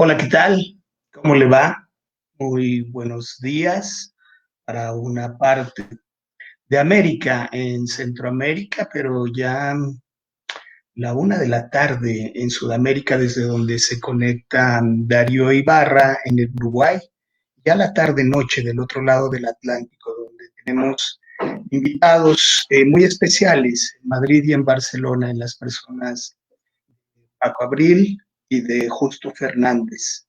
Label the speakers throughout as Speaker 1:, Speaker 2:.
Speaker 1: Hola, ¿qué tal? ¿Cómo le va? Muy buenos días para una parte de América en Centroamérica, pero ya la 1 de la tarde en Sudamérica, desde donde se conecta Darío Ibarra en el Uruguay, ya la tarde-noche del otro lado del Atlántico, donde tenemos invitados muy especiales en Madrid y en Barcelona, en las personas de Paco Abril y de Justo Fernández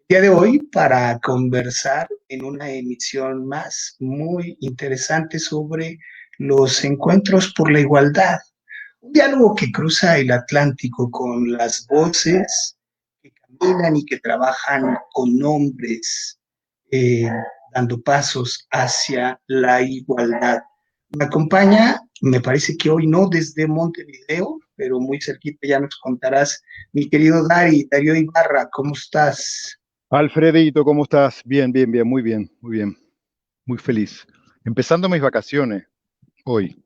Speaker 1: día de hoy para conversar en una emisión más muy interesante sobre los encuentros por la igualdad, un diálogo que cruza el Atlántico con las voces que caminan y que trabajan con nombres, eh, dando pasos hacia la igualdad. Me acompaña, me parece que hoy no desde Montevideo, pero muy cerquita ya nos contarás, mi querido Darío Ibarra, ¿cómo estás?
Speaker 2: Alfredito, ¿cómo estás? Bien, bien, bien, muy bien, muy bien, muy feliz. Empezando mis vacaciones hoy.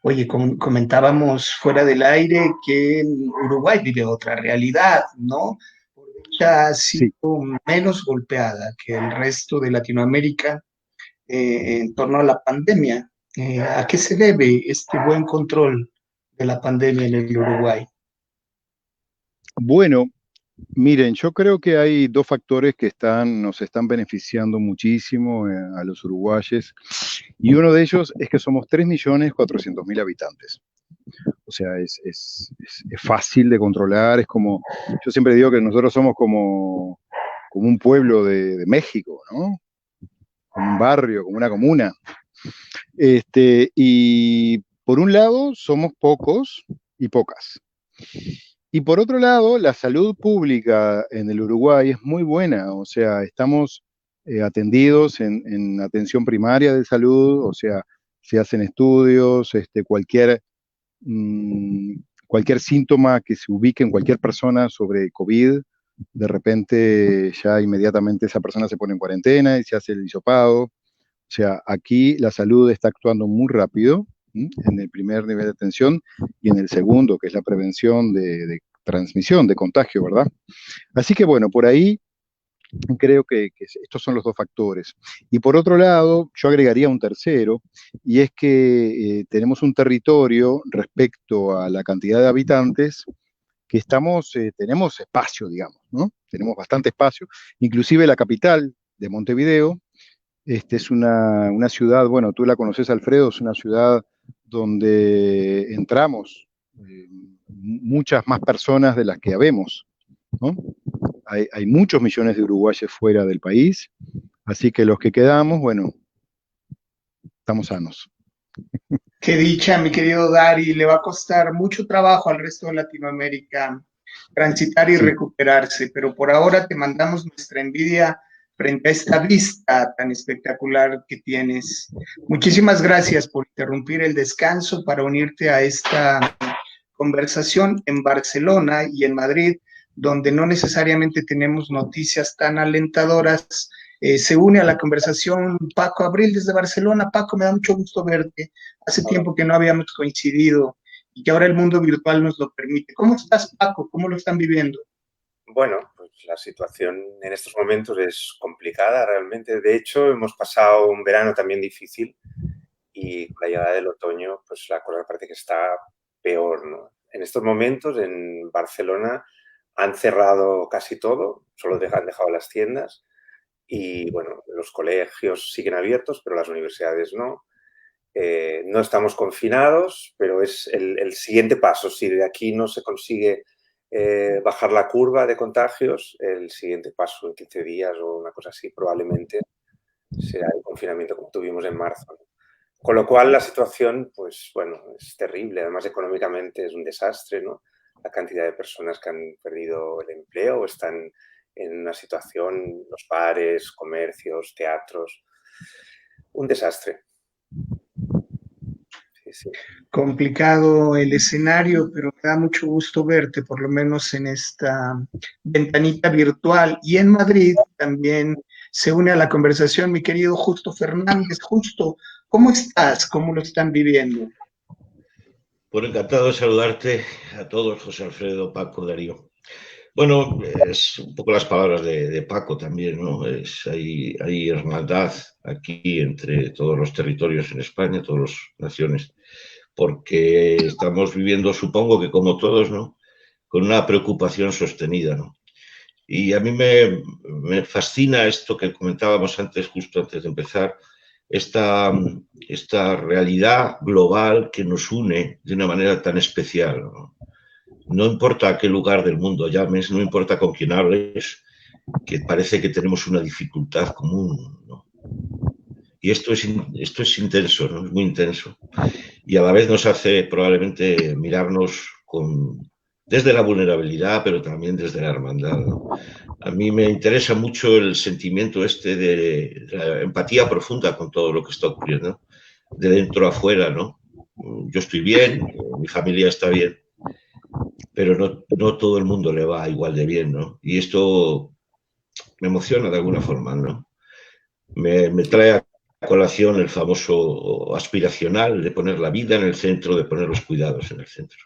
Speaker 1: Oye, comentábamos fuera del aire que en Uruguay vive otra realidad, ¿no? Por dicha ha sido
Speaker 2: Sí.
Speaker 1: menos golpeada que el resto de Latinoamérica en torno a la pandemia. ¿A qué se debe este buen control de la pandemia en el Uruguay?
Speaker 2: Bueno, miren, yo creo que hay dos factores que nos están beneficiando muchísimo a los uruguayes, y uno de ellos es que somos 3.400.000 habitantes. O sea, es fácil de controlar, es como, yo siempre digo que nosotros somos como un pueblo de México, ¿no? Como un barrio, como una comuna. Y por un lado, somos pocos y pocas. Y por otro lado, la salud pública en el Uruguay es muy buena, o sea, estamos atendidos en atención primaria de salud, o sea, se hacen estudios, mm, cualquier síntoma que se ubique en cualquier persona sobre COVID, de repente ya inmediatamente esa persona se pone en cuarentena y se hace el hisopado. O sea, aquí la salud está actuando muy rápido, ¿m? En el primer nivel de atención y en el segundo, que es la prevención de transmisión, de contagio, ¿verdad? Así que bueno, por ahí creo que estos son los dos factores. Y por otro lado, yo agregaría un tercero, y es que tenemos un territorio respecto a la cantidad de habitantes que tenemos espacio, digamos, ¿no? Tenemos bastante espacio, inclusive la capital de Montevideo. Es una ciudad, bueno, tú la conoces, Alfredo, es una ciudad donde entramos muchas más personas de las que habemos, ¿no? Hay muchos millones de uruguayos fuera del país, así que los que quedamos, bueno, estamos sanos.
Speaker 1: Qué dicha, mi querido Dari, le va a costar mucho trabajo al resto de Latinoamérica transitar y
Speaker 2: Sí,
Speaker 1: recuperarse, pero por ahora te mandamos nuestra envidia frente a esta vista tan espectacular que tienes. Muchísimas gracias por interrumpir el descanso para unirte a esta conversación en Barcelona y en Madrid, donde no necesariamente tenemos noticias tan alentadoras. Se une a la conversación Paco Abril desde Barcelona. Paco, me da mucho gusto verte. Hace tiempo que no habíamos coincidido y que ahora el mundo virtual nos lo permite. ¿Cómo estás, Paco? ¿Cómo lo están viviendo?
Speaker 3: Bueno, pues la situación en estos momentos es complicada realmente. De hecho, hemos pasado un verano también difícil y con la llegada del otoño, pues la cosa parece que está peor, ¿no? En estos momentos en Barcelona han cerrado casi todo, solo han dejado las tiendas y, bueno, los colegios siguen abiertos, pero las universidades no. No estamos confinados, pero es el siguiente paso. Si de aquí no se consigue bajar la curva de contagios, el siguiente paso en 15 días o una cosa así probablemente será el confinamiento como tuvimos en marzo, ¿no? Con lo cual la situación, pues bueno, es terrible. Además, económicamente es un desastre, ¿no? La cantidad de personas que han perdido el empleo o están en una situación, los bares, comercios, teatros, un desastre. Sí, sí.
Speaker 1: Complicado el escenario, pero me da mucho gusto verte, por lo menos en esta ventanita virtual. Y en Madrid también se une a la conversación mi querido Justo Fernández. Justo, ¿cómo estás? ¿Cómo lo están viviendo?
Speaker 4: Bueno, encantado de saludarte a todos, José Alfredo, Paco, Darío. Bueno, es un poco las palabras de Paco también, ¿no? Hay hermandad aquí entre todos los territorios en España, todas las naciones, porque estamos viviendo, supongo que como todos, ¿no? Con una preocupación sostenida, ¿no? Y a mí me fascina esto que comentábamos antes, justo antes de empezar, esta, esta realidad global que nos une de una manera tan especial, ¿no? No importa a qué lugar del mundo llames, no importa con quién hables, que parece que tenemos una dificultad común, ¿no? Y esto es intenso, ¿no? Es muy intenso. Y a la vez nos hace probablemente mirarnos desde la vulnerabilidad, pero también desde la hermandad, ¿no? A mí me interesa mucho el sentimiento este de la empatía profunda con todo lo que está ocurriendo, de dentro a fuera, ¿no? Yo estoy bien, mi familia está bien, pero no todo el mundo le va igual de bien, ¿no? Y esto me emociona de alguna forma, ¿no? Me trae a colación el famoso aspiracional de poner la vida en el centro, de poner los cuidados en el centro.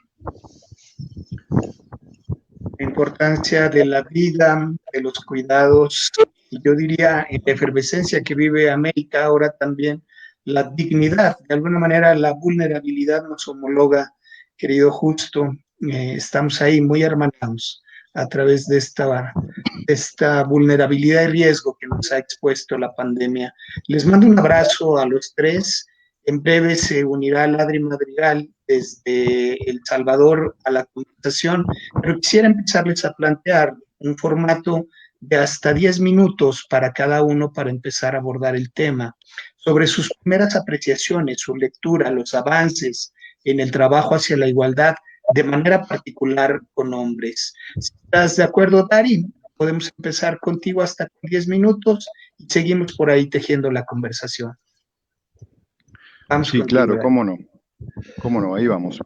Speaker 1: La importancia de la vida, de los cuidados, y yo diría en la efervescencia que vive América ahora también, la dignidad, de alguna manera la vulnerabilidad nos homologa, querido Justo, estamos ahí muy hermanados a través de esta vulnerabilidad y riesgo que nos ha expuesto la pandemia. Les mando un abrazo a los tres. En breve se unirá Ladri Madrigal desde El Salvador a la conversación, pero quisiera empezarles a plantear un formato de hasta 10 minutos para cada uno para empezar a abordar el tema, sobre sus primeras apreciaciones, su lectura, los avances en el trabajo hacia la igualdad, de manera particular con hombres. Si estás de acuerdo, Dari, podemos empezar contigo hasta 10 minutos y seguimos por ahí tejiendo la conversación.
Speaker 2: Vamos sí, contigo, claro, cómo no, ahí vamos.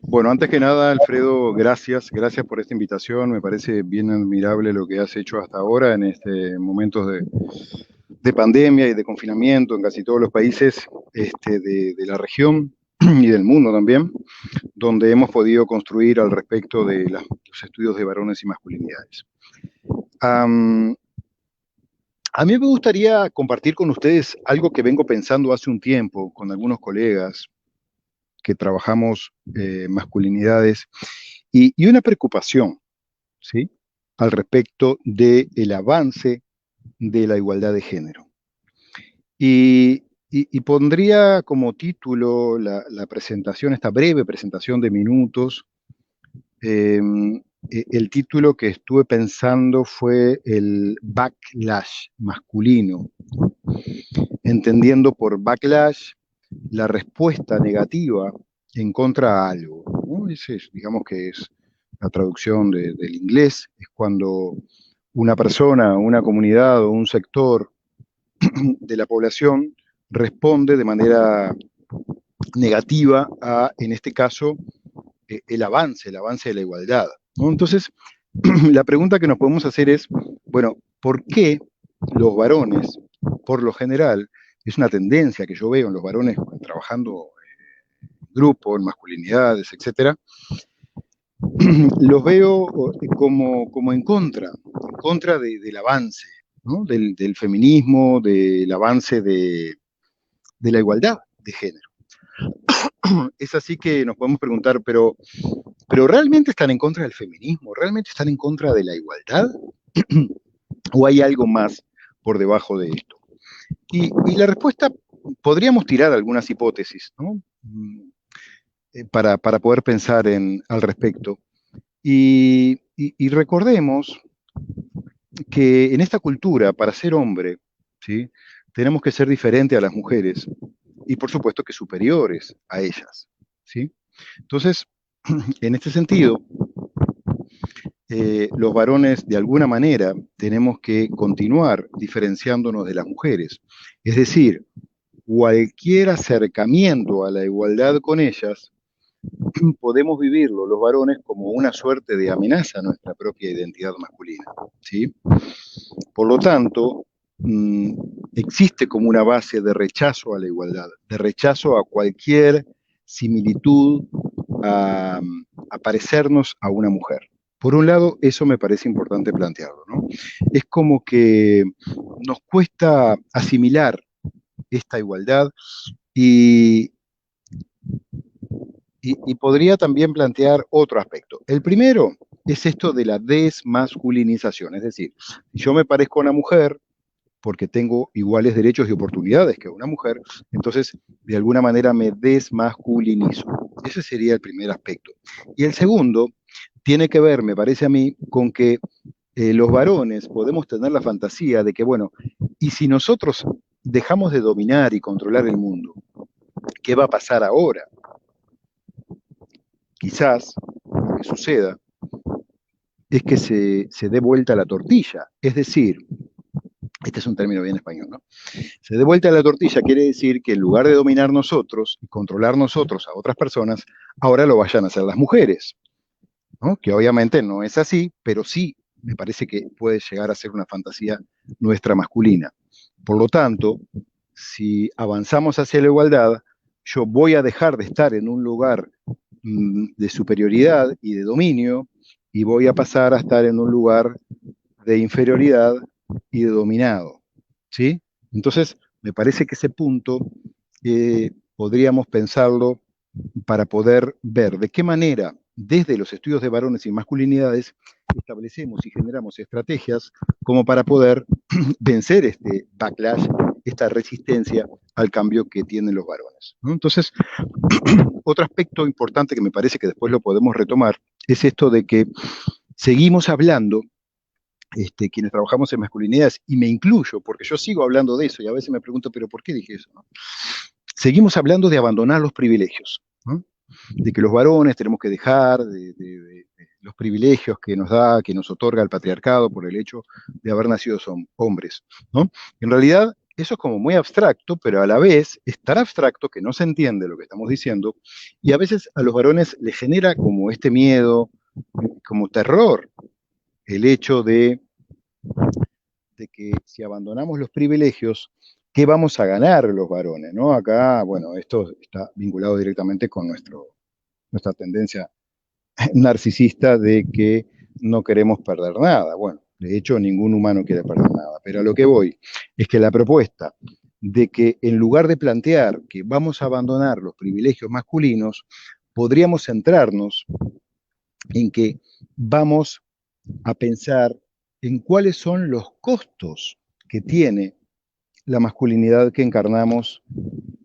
Speaker 2: Bueno, antes que nada, Alfredo, gracias por esta invitación. Me parece bien admirable lo que has hecho hasta ahora en este momentos de pandemia y de confinamiento en casi todos los países de la región y del mundo también, donde hemos podido construir al respecto de los estudios de varones y masculinidades. A mí me gustaría compartir con ustedes algo que vengo pensando hace un tiempo con algunos colegas que trabajamos masculinidades y una preocupación, ¿sí?, al respecto del avance de la igualdad de género. Y pondría como título la presentación, esta breve presentación de minutos, el título que estuve pensando fue el backlash masculino, entendiendo por backlash la respuesta negativa en contra a algo, ¿no? Ese es, digamos que es la traducción del inglés, es cuando una persona, una comunidad o un sector de la población responde de manera negativa a, en este caso, el avance de la igualdad, ¿no? Entonces, la pregunta que nos podemos hacer es, bueno, ¿por qué los varones, por lo general, es una tendencia que yo veo en los varones trabajando en grupo, en masculinidades, etcétera, los veo como en contra del avance, ¿no?, del feminismo, del avance de la igualdad de género. Es así que nos podemos preguntar, pero ¿realmente están en contra del feminismo? ¿Realmente están en contra de la igualdad? ¿O hay algo más por debajo de esto? Y la respuesta, podríamos tirar algunas hipótesis, ¿no?, para poder pensar al respecto. Y recordemos que en esta cultura, para ser hombre, ¿sí?, tenemos que ser diferentes a las mujeres y por supuesto que superiores a ellas, ¿sí? Entonces, en este sentido, los varones de alguna manera tenemos que continuar diferenciándonos de las mujeres. Es decir, cualquier acercamiento a la igualdad con ellas, podemos vivirlo los varones como una suerte de amenaza a nuestra propia identidad masculina, ¿sí? Por lo tanto, existe como una base de rechazo a la igualdad, de rechazo a cualquier similitud a parecernos a una mujer, Por un lado, eso me parece importante plantearlo, ¿no? Es como que nos cuesta asimilar esta igualdad y, y podría también plantear otro aspecto. El primero es esto de la desmasculinización, es decir, si yo me parezco a una mujer porque tengo iguales derechos y oportunidades que una mujer, entonces de alguna manera me desmasculinizo. Ese sería el primer aspecto. Y el segundo tiene que ver, me parece a mí, con que los varones podemos tener la fantasía de que, bueno, y si nosotros dejamos de dominar y controlar el mundo, ¿qué va a pasar ahora? Quizás lo que suceda es que se dé vuelta la tortilla, es decir, este es un término bien español, ¿no? Se dé vuelta la tortilla quiere decir que en lugar de dominar nosotros y controlar nosotros a otras personas, ahora lo vayan a hacer las mujeres, ¿no? Que obviamente no es así, pero sí me parece que puede llegar a ser una fantasía nuestra masculina. Por lo tanto, si avanzamos hacia la igualdad, yo voy a dejar de estar en un lugar de superioridad y de dominio y voy a pasar a estar en un lugar de inferioridad y de dominado, ¿sí? Entonces, me parece que ese punto podríamos pensarlo para poder ver de qué manera, desde los estudios de varones y masculinidades, establecemos y generamos estrategias como para poder vencer este backlash, esta resistencia al cambio que tienen los varones, ¿no? Entonces, otro aspecto importante que me parece que después lo podemos retomar es esto de que seguimos hablando, quienes trabajamos en masculinidades, y me incluyo, porque yo sigo hablando de eso, y a veces me pregunto, ¿pero por qué dije eso? ¿No? Seguimos hablando de abandonar los privilegios, ¿no? De que los varones tenemos que dejar de los privilegios que nos da, que nos otorga el patriarcado por el hecho de haber nacido hombres, ¿no? En realidad, eso es como muy abstracto, pero a la vez es tan abstracto que no se entiende lo que estamos diciendo, y a veces a los varones les genera como este miedo, como terror, el hecho de que si abandonamos los privilegios, ¿qué vamos a ganar los varones? ¿No? Acá, bueno, esto está vinculado directamente con nuestra tendencia narcisista de que no queremos perder nada. Bueno, de hecho, ningún humano quiere perder nada. Pero a lo que voy es que la propuesta de que en lugar de plantear que vamos a abandonar los privilegios masculinos, podríamos centrarnos en que vamos a pensar en cuáles son los costos que tiene la masculinidad que encarnamos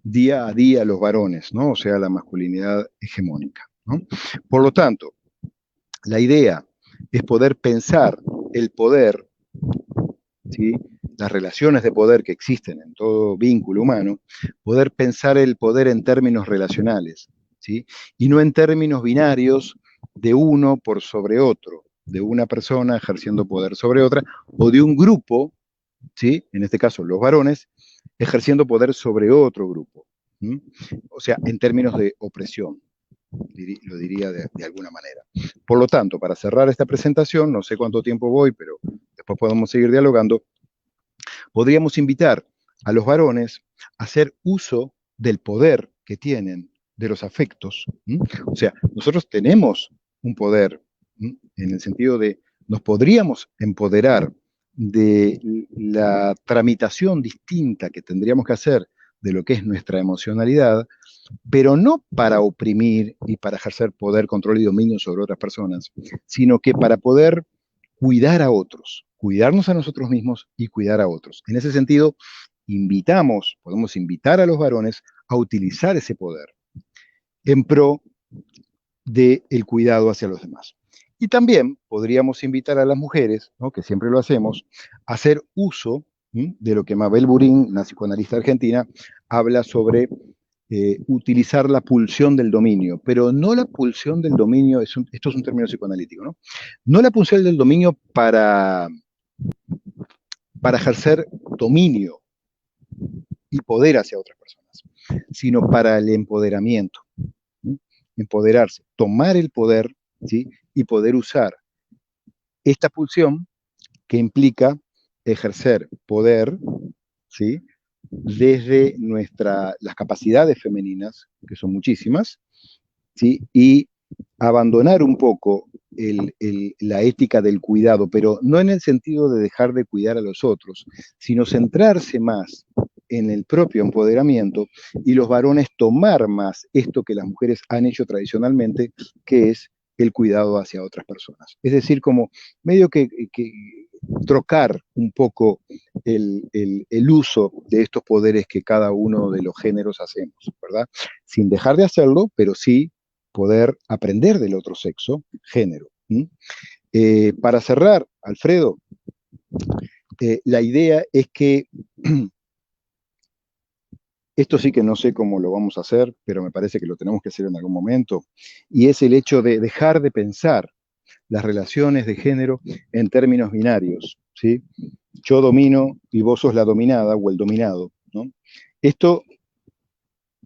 Speaker 2: día a día los varones, ¿no? O sea, la masculinidad hegemónica, ¿no? Por lo tanto, la idea es poder pensar el poder, ¿sí? Las relaciones de poder que existen en todo vínculo humano, poder pensar el poder en términos relacionales, ¿sí? Y no en términos binarios de uno por sobre otro, de una persona ejerciendo poder sobre otra, o de un grupo, ¿sí? En este caso los varones, ejerciendo poder sobre otro grupo. ¿Sí? O sea, en términos de opresión, lo diría de alguna manera. Por lo tanto, para cerrar esta presentación, no sé cuánto tiempo voy, pero después podemos seguir dialogando, podríamos invitar a los varones a hacer uso del poder que tienen, de los afectos. ¿Sí? O sea, nosotros tenemos un poder, ¿sí? En el sentido de nos podríamos empoderar de la tramitación distinta que tendríamos que hacer de lo que es nuestra emocionalidad, pero no para oprimir y para ejercer poder, control y dominio sobre otras personas, sino que para poder cuidar a otros, cuidarnos a nosotros mismos y cuidar a otros. En ese sentido, podemos invitar a los varones a utilizar ese poder en pro del cuidado hacia los demás. Y también podríamos invitar a las mujeres, ¿no? Que siempre lo hacemos, a hacer uso de lo que Mabel Burín, la psicoanalista argentina, habla sobre utilizar la pulsión del dominio, pero no la pulsión del dominio, esto es un término psicoanalítico, ¿no? No la pulsión del dominio para ejercer dominio y poder hacia otras personas, sino para el empoderamiento. ¿Sí? Empoderarse, tomar el poder, ¿sí? Y poder usar esta pulsión que implica ejercer poder, ¿sí? Desde las capacidades femeninas, que son muchísimas, ¿sí? Y abandonar un poco la ética del cuidado, pero no en el sentido de dejar de cuidar a los otros, sino centrarse más en el propio empoderamiento y los varones tomar más esto que las mujeres han hecho tradicionalmente, que es el cuidado hacia otras personas. Es decir, como medio que trocar un poco el uso de estos poderes que cada uno de los géneros hacemos, ¿verdad? Sin dejar de hacerlo, pero sí poder aprender del otro sexo, género. Para cerrar, Alfredo, la idea es que esto sí que no sé cómo lo vamos a hacer, pero me parece que lo tenemos que hacer en algún momento, y es el hecho de dejar de pensar las relaciones de género en términos binarios, ¿sí? Yo domino y vos sos la dominada o el dominado, ¿no? Esto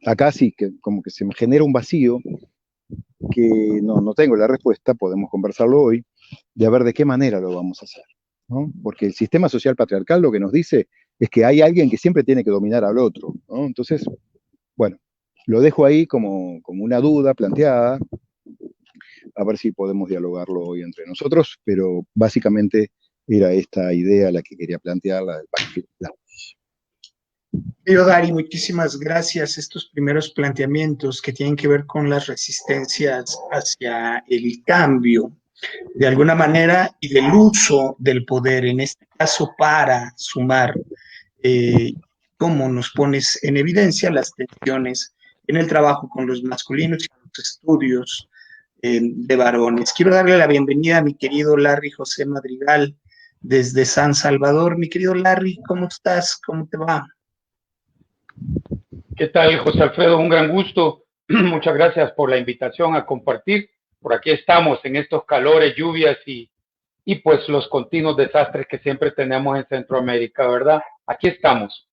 Speaker 2: acá sí que como que se me genera un vacío que no tengo la respuesta, podemos conversarlo hoy, de a ver de qué manera lo vamos a hacer, ¿no? Porque el sistema social patriarcal lo que nos dice es que hay alguien que siempre tiene que dominar al otro, ¿no? Entonces, bueno, lo dejo ahí como una duda planteada, a ver si podemos dialogarlo hoy entre nosotros, pero básicamente era esta idea la que quería plantear, la del pacto.
Speaker 1: Querido Dari, muchísimas gracias. Estos primeros planteamientos que tienen que ver con las resistencias hacia el cambio, de alguna manera, y del uso del poder, en este caso para sumar, cómo nos pones en evidencia las tensiones en el trabajo con los masculinos y los estudios de varones. Quiero darle la bienvenida a mi querido Larry José Madrigal desde San Salvador. Mi querido Larry, ¿cómo estás? ¿Cómo te va?
Speaker 5: ¿Qué tal, José Alfredo? Un gran gusto. Muchas gracias por la invitación a compartir. Por aquí estamos en estos calores, lluvias y pues los continuos desastres que siempre tenemos en Centroamérica, ¿verdad? Aquí estamos.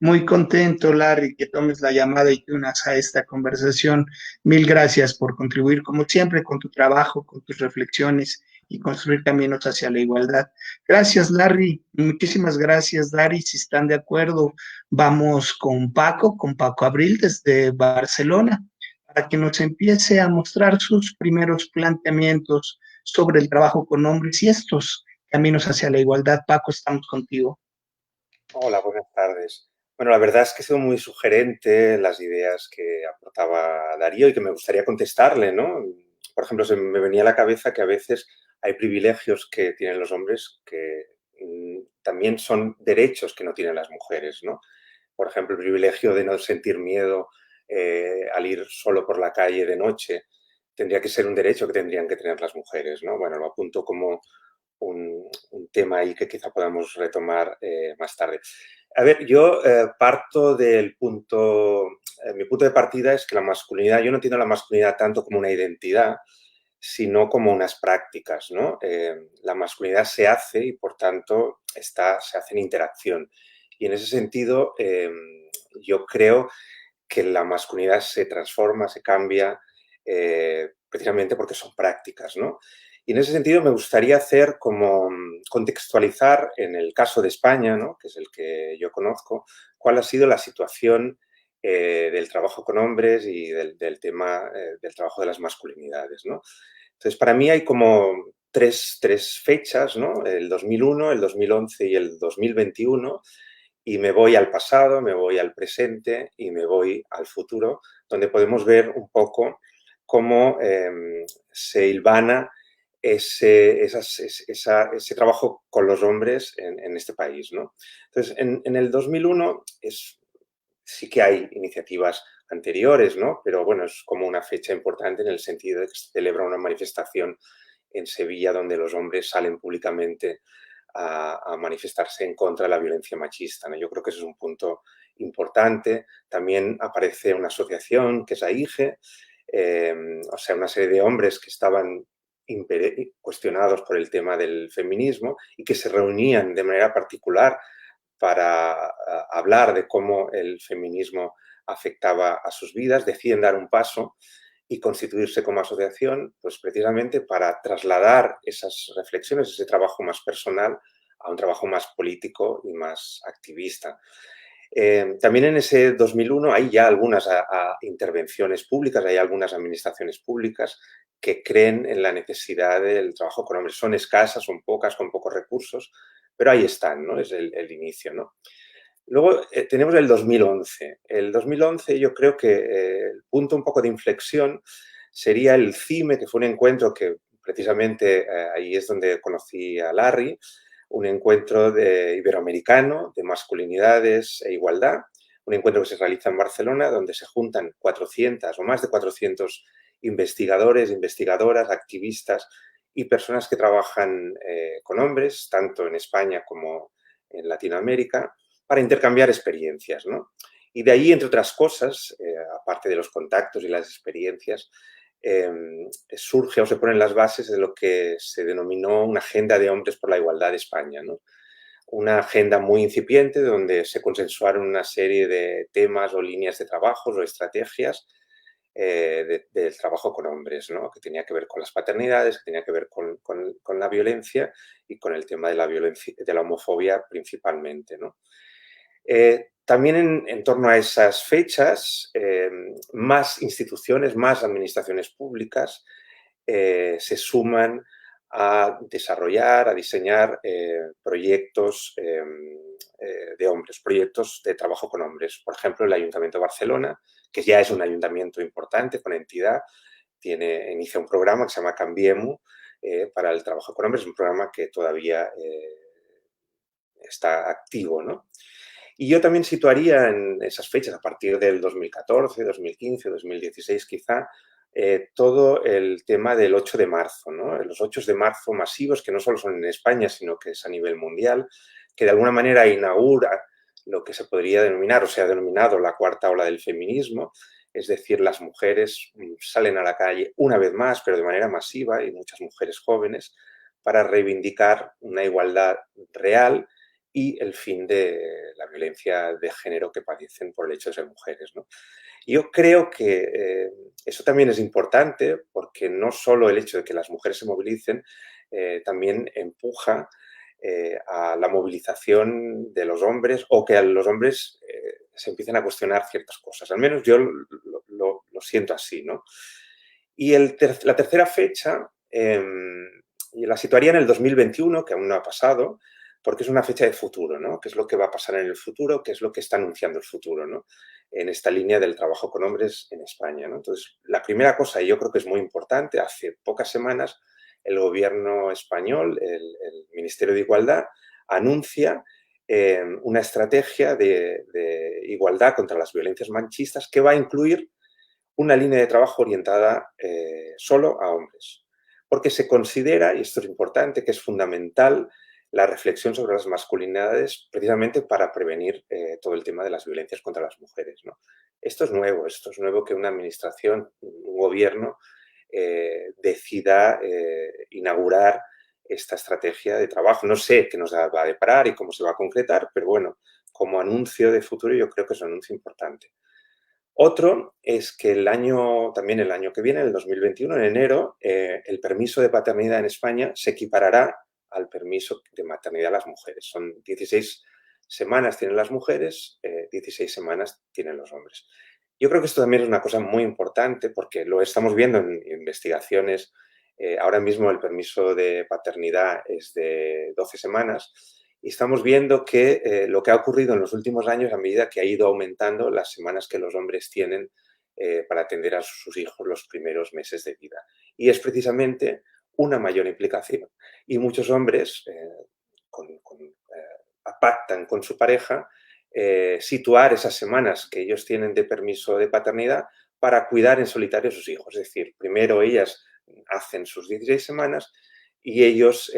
Speaker 1: Muy contento, Larry, que tomes la llamada y te unas a esta conversación. Mil gracias por contribuir, como siempre, con tu trabajo, con tus reflexiones y construir caminos hacia la igualdad. Gracias, Larry. Muchísimas gracias, Larry. Si están de acuerdo, vamos con Paco Abril desde Barcelona, para que nos empiece a mostrar sus primeros planteamientos sobre el trabajo con hombres y estos caminos hacia la igualdad. Paco, estamos contigo.
Speaker 3: Hola, buenas tardes. Bueno, la verdad es que he sido muy sugerente en las ideas que aportaba Darío y que me gustaría contestarle, ¿no? Por ejemplo, se me venía a la cabeza que a veces hay privilegios que tienen los hombres que también son derechos que no tienen las mujeres, ¿no? Por ejemplo, el privilegio de no sentir miedo al ir solo por la calle de noche tendría que ser un derecho que tendrían que tener las mujeres, ¿no? Bueno, lo apunto como un tema ahí que quizá podamos retomar más tarde. A ver, yo parto del punto, mi punto de partida es que la masculinidad, yo no entiendo la masculinidad tanto como una identidad, sino como unas prácticas, ¿no? La masculinidad se hace y, por tanto, se hace en interacción. Y en ese sentido, yo creo que la masculinidad se transforma, se cambia, precisamente porque son prácticas, ¿no? Y en ese sentido me gustaría hacer como contextualizar en el caso de España, ¿no?, que es el que yo conozco, cuál ha sido la situación del trabajo con hombres y del tema del trabajo de las masculinidades, ¿no? Entonces, para mí hay como tres fechas, ¿no? El 2001, el 2011 y el 2021, y me voy al pasado, me voy al presente y me voy al futuro, donde podemos ver un poco cómo se hilvana ese trabajo con los hombres en este país, ¿no? Entonces, en el 2001 sí que hay iniciativas anteriores, ¿no? Pero bueno, es como una fecha importante en el sentido de que se celebra una manifestación en Sevilla donde los hombres salen públicamente a manifestarse en contra de la violencia machista, ¿no? Yo creo que ese es un punto importante. También aparece una asociación que es AIGE, o sea, una serie de hombres que estaban cuestionados por el tema del feminismo y que se reunían de manera particular para hablar de cómo el feminismo afectaba a sus vidas, deciden dar un paso y constituirse como asociación, pues precisamente para trasladar esas reflexiones, ese trabajo más personal, a un trabajo más político y más activista. También en ese 2001 hay ya algunas intervenciones públicas, hay algunas administraciones públicas que creen en la necesidad del trabajo con hombres. Son escasas, son pocas, con pocos recursos, pero ahí están, ¿no? Es el inicio, ¿no? Luego tenemos el 2011. El 2011 yo creo que el punto un poco de inflexión sería el CIME, que fue un encuentro que precisamente ahí es donde conocí a Larry, un encuentro iberoamericano de masculinidades e igualdad, un encuentro que se realiza en Barcelona, donde se juntan 400 o más de 400 investigadores, investigadoras, activistas y personas que trabajan con hombres, tanto en España como en Latinoamérica, para intercambiar experiencias, ¿no? Y de ahí, entre otras cosas, aparte de los contactos y las experiencias, surge o se ponen las bases de lo que se denominó una agenda de hombres por la igualdad de España, ¿no? Una agenda muy incipiente donde se consensuaron una serie de temas o líneas de trabajos o estrategias del trabajo con hombres, ¿no? Que tenía que ver con las paternidades, que tenía que ver con la violencia y con el tema de la violencia, de la homofobia principalmente, ¿no? También en torno a esas fechas, más instituciones, más administraciones públicas se suman a desarrollar, a diseñar proyectos de hombres, proyectos de trabajo con hombres. Por ejemplo, el Ayuntamiento de Barcelona, que ya es un ayuntamiento importante con entidad, inicia un programa que se llama Canviemho para el trabajo con hombres, un programa que todavía está activo, ¿no? Y yo también situaría en esas fechas, a partir del 2014, 2015, 2016 quizá, todo el tema del 8 de marzo, ¿no? Los 8 de marzo masivos, que no solo son en España, sino que es a nivel mundial, que de alguna manera inaugura lo que se podría denominar, o se ha denominado la cuarta ola del feminismo, es decir, las mujeres salen a la calle una vez más, pero de manera masiva, y muchas mujeres jóvenes, para reivindicar una igualdad real y el fin de la violencia de género que padecen por el hecho de ser mujeres, ¿no? Yo creo que eso también es importante porque no solo el hecho de que las mujeres se movilicen, también empuja a la movilización de los hombres o que a los hombres se empiecen a cuestionar ciertas cosas. Al menos yo lo siento así, ¿no? Y la tercera fecha la situaría en el 2021, que aún no ha pasado, porque es una fecha de futuro, ¿no? ¿Qué es lo que va a pasar en el futuro? ¿Qué es lo que está anunciando el futuro, ¿no? En esta línea del trabajo con hombres en España, ¿no? Entonces, la primera cosa, y yo creo que es muy importante, hace pocas semanas el gobierno español, el Ministerio de Igualdad, anuncia una estrategia de igualdad contra las violencias machistas que va a incluir una línea de trabajo orientada solo a hombres. Porque se considera, y esto es importante, que es fundamental la reflexión sobre las masculinidades precisamente para prevenir todo el tema de las violencias contra las mujeres, ¿no? Esto es nuevo que una administración, un gobierno decida inaugurar esta estrategia de trabajo. No sé qué nos va a deparar y cómo se va a concretar, pero bueno, como anuncio de futuro yo creo que es un anuncio importante. Otro es que también el año que viene, el 2021, en enero, el permiso de paternidad en España se equiparará al permiso de maternidad a las mujeres. Son 16 semanas tienen las mujeres, 16 semanas tienen los hombres. Yo creo que esto también es una cosa muy importante porque lo estamos viendo en investigaciones. Ahora mismo el permiso de paternidad es de 12 semanas. Y estamos viendo que lo que ha ocurrido en los últimos años, a medida que ha ido aumentando las semanas que los hombres tienen para atender a sus hijos los primeros meses de vida. Y es precisamente una mayor implicación. Y muchos hombres pactan con su pareja situar esas semanas que ellos tienen de permiso de paternidad para cuidar en solitario a sus hijos. Es decir, primero ellas hacen sus 16 semanas y ellos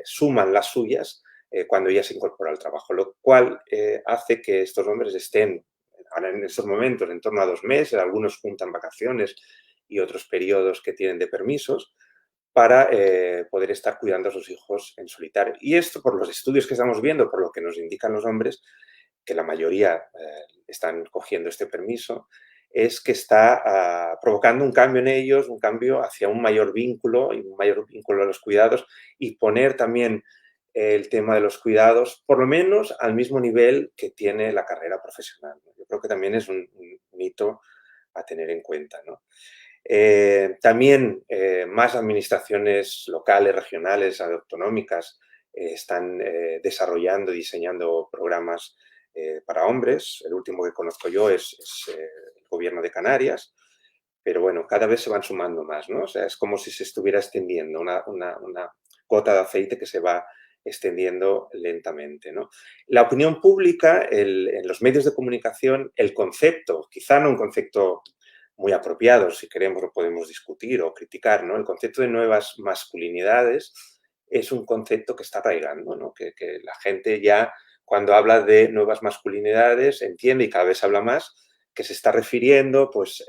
Speaker 3: suman las suyas cuando ella se incorpora al trabajo, lo cual hace que estos hombres estén ahora en estos momentos en torno a 2 meses, algunos juntan vacaciones y otros periodos que tienen de permisos para poder estar cuidando a sus hijos en solitario. Y esto, por los estudios que estamos viendo, por lo que nos indican los hombres, que la mayoría están cogiendo este permiso, es que está provocando un cambio en ellos, un cambio hacia un mayor vínculo y un mayor vínculo a los cuidados y poner también el tema de los cuidados, por lo menos al mismo nivel que tiene la carrera profesional, ¿no? Yo creo que también es un mito a tener en cuenta, ¿no? También más administraciones locales, regionales, autonómicas están desarrollando y diseñando programas para hombres. El último que conozco yo es el gobierno de Canarias, pero bueno, cada vez se van sumando más, ¿no? O sea, es como si se estuviera extendiendo una gota de aceite que se va extendiendo lentamente, ¿no? La opinión pública, en los medios de comunicación, el concepto, quizá no un concepto muy apropiado, si queremos lo podemos discutir o criticar, ¿no? El concepto de nuevas masculinidades es un concepto que está arraigando, ¿no? Que la gente ya, cuando habla de nuevas masculinidades, entiende, y cada vez habla más, que se está refiriendo, pues,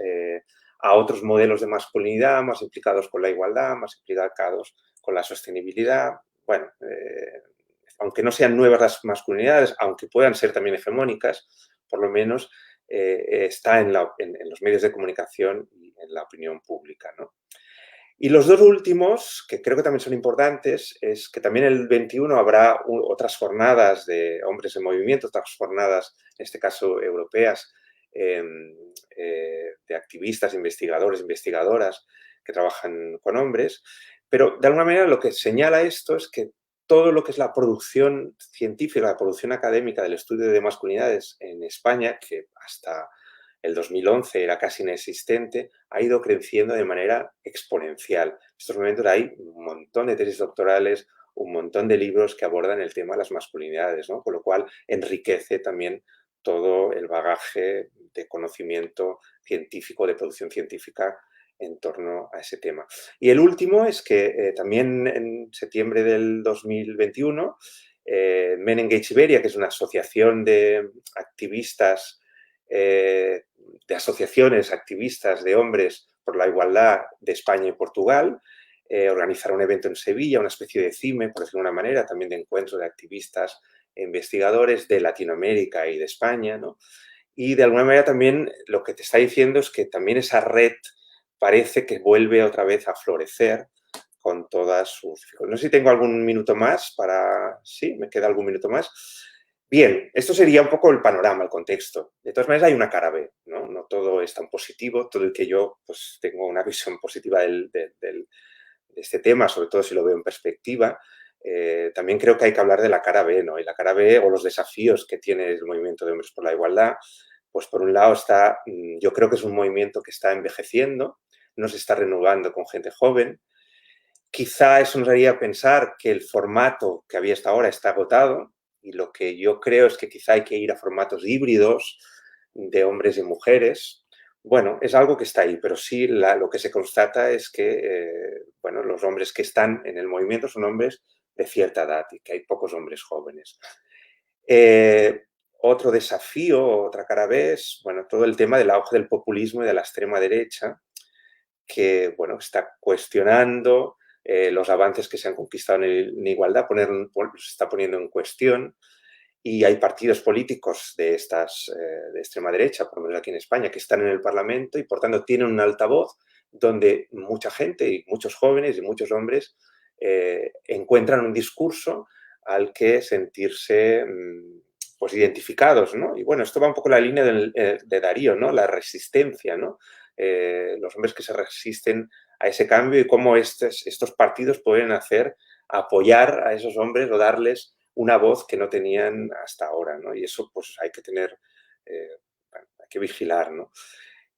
Speaker 3: a otros modelos de masculinidad más implicados con la igualdad, más implicados con la sostenibilidad. Bueno, aunque no sean nuevas las masculinidades, aunque puedan ser también hegemónicas, por lo menos está en los medios de comunicación y en la opinión pública, ¿no? Y los dos últimos, que creo que también son importantes, es que también el 21 habrá otras jornadas de hombres en movimiento, otras jornadas, en este caso europeas, de activistas, investigadores, investigadoras que trabajan con hombres. Pero de alguna manera lo que señala esto es que todo lo que es la producción científica, la producción académica del estudio de masculinidades en España, que hasta el 2011 era casi inexistente, ha ido creciendo de manera exponencial. En estos momentos hay un montón de tesis doctorales, un montón de libros que abordan el tema de las masculinidades, ¿no? Con lo cual enriquece también todo el bagaje de conocimiento científico, de producción científica en torno a ese tema. Y el último es que también en septiembre del 2021, Men Engage Iberia, que es una asociación de activistas, de asociaciones activistas de hombres por la igualdad de España y Portugal, organizará un evento en Sevilla, una especie de CIME, por decirlo de una manera, también de encuentro de activistas e investigadores de Latinoamérica y de España, ¿no? Y de alguna manera también lo que te está diciendo es que también esa red parece que vuelve otra vez a florecer con todas sus... No sé si tengo algún minuto más para... Sí, me queda algún minuto más. Bien, esto sería un poco el panorama, el contexto. De todas maneras, hay una cara B, ¿no? No todo es tan positivo, todo el que yo pues, tengo una visión positiva de este tema, sobre todo si lo veo en perspectiva. También creo que hay que hablar de la cara B, ¿no? Y la cara B o los desafíos que tiene el movimiento de hombres por la igualdad, pues por un lado está, yo creo que es un movimiento que está envejeciendo, no se está renovando con gente joven. Quizá eso nos haría pensar que el formato que había hasta ahora está agotado y lo que yo creo es que quizá hay que ir a formatos híbridos de hombres y mujeres. Bueno, es algo que está ahí, pero sí lo que se constata es que bueno, los hombres que están en el movimiento son hombres de cierta edad y que hay pocos hombres jóvenes. Otro desafío, otra cara B es bueno, todo el tema del auge del populismo y de la extrema derecha, que bueno, está cuestionando los avances que se han conquistado en igualdad, se está poniendo en cuestión. Y hay partidos políticos de extrema derecha, por lo menos aquí en España, que están en el Parlamento y por tanto tienen un altavoz donde mucha gente y muchos jóvenes y muchos hombres encuentran un discurso al que sentirse pues identificados, ¿no? Y bueno, esto va un poco en la línea de Darío, ¿no? La resistencia, ¿no? Los hombres que se resisten a ese cambio y cómo estos partidos pueden apoyar a esos hombres o darles una voz que no tenían hasta ahora, ¿no? Y eso pues hay que tener, hay que vigilar, ¿no?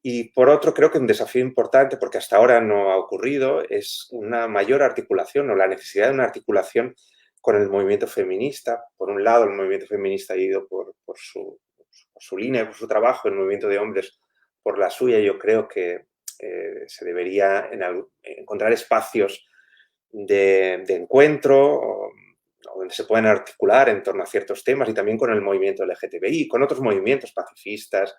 Speaker 3: Y por otro, creo que un desafío importante, porque hasta ahora no ha ocurrido, es una mayor articulación o la necesidad de una articulación con el movimiento feminista. Por un lado, el movimiento feminista ha ido por su línea, por su trabajo, el movimiento de hombres por la suya. Yo creo que se debería encontrar espacios de encuentro donde se pueden articular en torno a ciertos temas y también con el movimiento LGTBI, con otros movimientos pacifistas,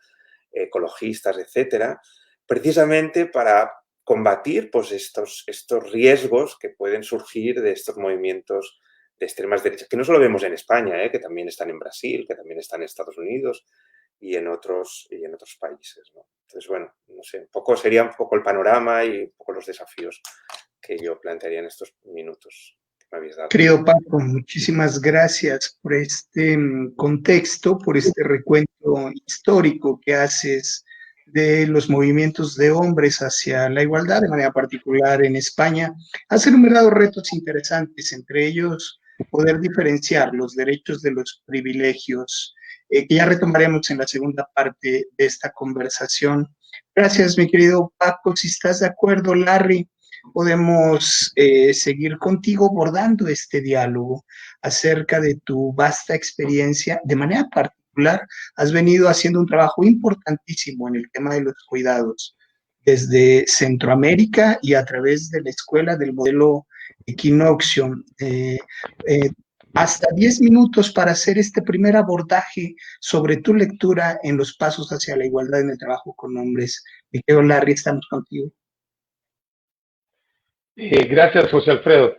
Speaker 3: ecologistas, etcétera, precisamente para combatir pues, estos riesgos que pueden surgir de estos movimientos de extremas derechas, que no solo vemos en España, que también están en Brasil, que también están en Estados Unidos y en otros países, ¿no? Entonces, bueno, no sé, sería un poco el panorama y un poco los desafíos que yo plantearía en estos minutos. me habéis dado.
Speaker 1: Querido Paco, muchísimas gracias por este contexto, por este recuento histórico que haces de los movimientos de hombres hacia la igualdad, de manera particular en España. Has enumerado retos interesantes, entre ellos poder diferenciar los derechos de los privilegios, que ya retomaremos en la segunda parte de esta conversación. Gracias, mi querido Paco. Si estás de acuerdo, Larry, podemos seguir contigo abordando este diálogo acerca de tu vasta experiencia. De manera particular, has venido haciendo un trabajo importantísimo en el tema de los cuidados desde Centroamérica y a través de la escuela del modelo Equinoccio. Hasta 10 minutos para hacer este primer abordaje sobre tu lectura en los pasos hacia la igualdad en el trabajo con hombres. Mi querido Larry, estamos contigo.
Speaker 5: Gracias, José Alfredo.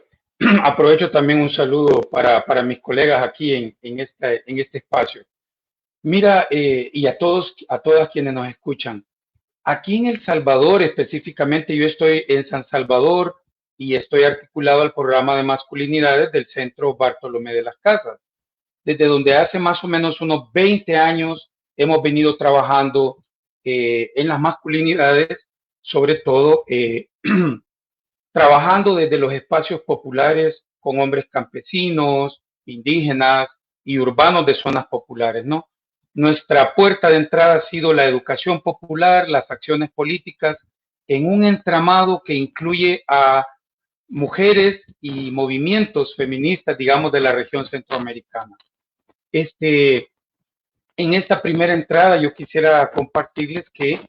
Speaker 5: Aprovecho también un saludo para mis colegas aquí en este espacio. Mira, y a todas quienes nos escuchan. Aquí en El Salvador, específicamente, yo estoy en San Salvador y estoy articulado al programa de masculinidades del Centro Bartolomé de las Casas, desde donde hace más o menos unos 20 años hemos venido trabajando en las masculinidades, sobre todo trabajando desde los espacios populares con hombres campesinos, indígenas y urbanos de zonas populares, ¿no? Nuestra puerta de entrada ha sido la educación popular, las acciones políticas, en un entramado que incluye a mujeres y movimientos feministas, digamos, de la región centroamericana. En esta primera entrada yo quisiera compartirles que